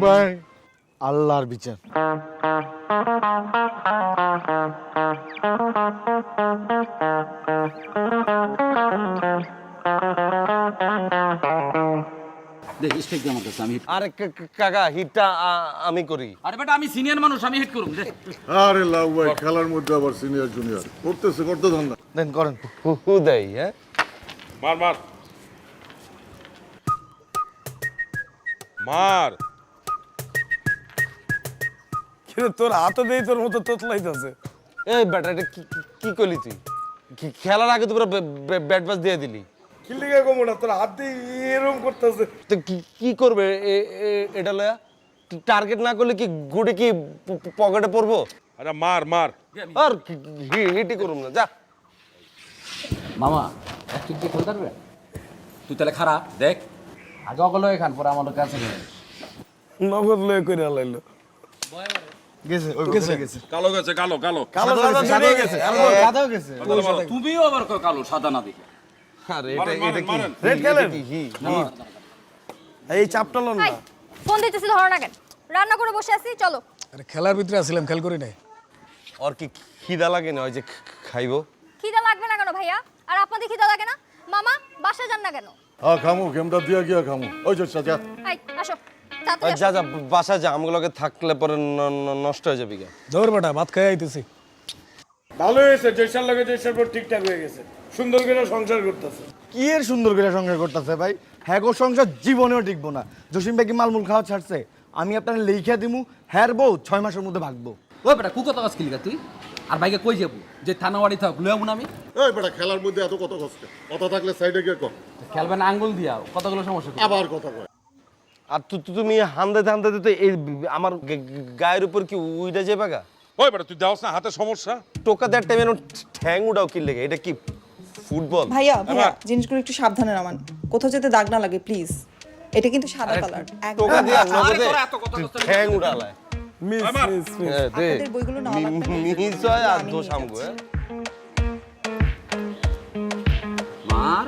ভাই আল্লাহর বিচার। দেখ স্টেক দিয়ে আমার কাছে, আমি আরে কাকা, হিটটা আমি করি। আরে বেটা আমি সিনিয়র মানুষ, আমি হিট করুম। আরে লাউ ভাই, খেলার মধ্যে আবার সিনিয়র জুনিয়র করতে ধান না দেন করেন। হুদাই হ্যাঁ, মার মার মার। কিন্তু তোর হাতে দেই তোর মতো তোতলাইতেছে। এই বেটা এটা কি করলি তুই? খেলার আগে তো পুরো ব্যাট বাস দিয়ে দিলি। কি লিগে কমো না, তোর হাত দিয়ে এরকম করতেছে। তো কি করবে এটা লয়া? টার্গেট না করলে কি গুড়ি কি পকেটে পড়বো? আরে মার মার। আর হিটই করুম না, যা। মামা একটু কি খেলতে পারবে? তুই তাহলে খারাপ দেখ, আগে অগলো এখান পরে আমাদের কাছে নগদ লয়ে কইরা লাইলো। গেছে ওই গেছে গেছে। কালো গেছে, কালো কালো কালো সাদা গেছে, আর সাদাও গেছে। তুমিও আবার কয় কালো সাদা না দেখে। আরে এটা কি রেড খেলেন? এই চাপটা লন না। ফোন দিতেছি ধরো না কেন? রান্না করে বসে আছি, চলো। আরে খেলার ভিতরে আসছিলাম, খেল করি নাই। আর কি খিদা লাগে না ওই যে খাইবো? খিদা লাগবে না কেন ভাইয়া? আর আপনাদের খিদা লাগে না? মামা বাসা যান না কেন? হ্যাঁ খামু, গেমটা দিয়া গিয়া খামু। ওই যে সাজা এই আসো, তাড়াতাড়ি যা যা বাসা যা, আমগুলোকে থাকলে পরে নষ্ট হয়ে যাবে। দৌড় বেটা, ভাত খাই আইতেছি। ভালো হয়েছে, জয়সাল লাগে জয়সাল পর ঠিকঠাক হয়ে গেছে, সুন্দর করে সংসার করতেছে। কি এর সুন্দর করে সংসার করতেছে ভাই? হ্যাঁ গো, সংসার জীবনেও টিকবো না। জসিম ভাই কি মালমূল খাওয়া ছাড়ছে? আমি আপনার লেখা দিমু, হ্যার বউ 6 মাসের মধ্যে ভাগবো। ওই বেটা কুকত আওয়াজ কিলিগা তুই? আর ভাইকে কই যাবো যে থানাওয়াড়ি থাক লয়ে আমু না আমি? এই বেটা, খেলার মধ্যে এত কথা কষ্ট, কথা থাকলে সাইডে গিয়ে কর। খেলবেন আঙ্গুল দিয়া, কতগুলো সমস্যা। আবার কথা কয়। আর তুমি হামদাতে হামদাতে তো এই আমার গায়ের উপর কি উইডা যাবে গা? ওই বেটা তুই দাওস না, হাতে সমস্যা। টোকা দেওয়ার টাইমে ঠ্যাং উড়াও কি লেগে? এটা কি ফুটবল? ভাইয়া ভাইয়া জিনিসগুলো একটু সাবধানে নামান, কোথাও যেতে দাগ না লাগে প্লিজ। এটা কিন্তু সাদা কালার। টোকা দিয়া নগদে ঠ্যাং উড়ালায়। Miss miss miss. দে আপনাদের বইগুলো নাও লাগবে না। মিস হয় আর দোষ আমগো। মার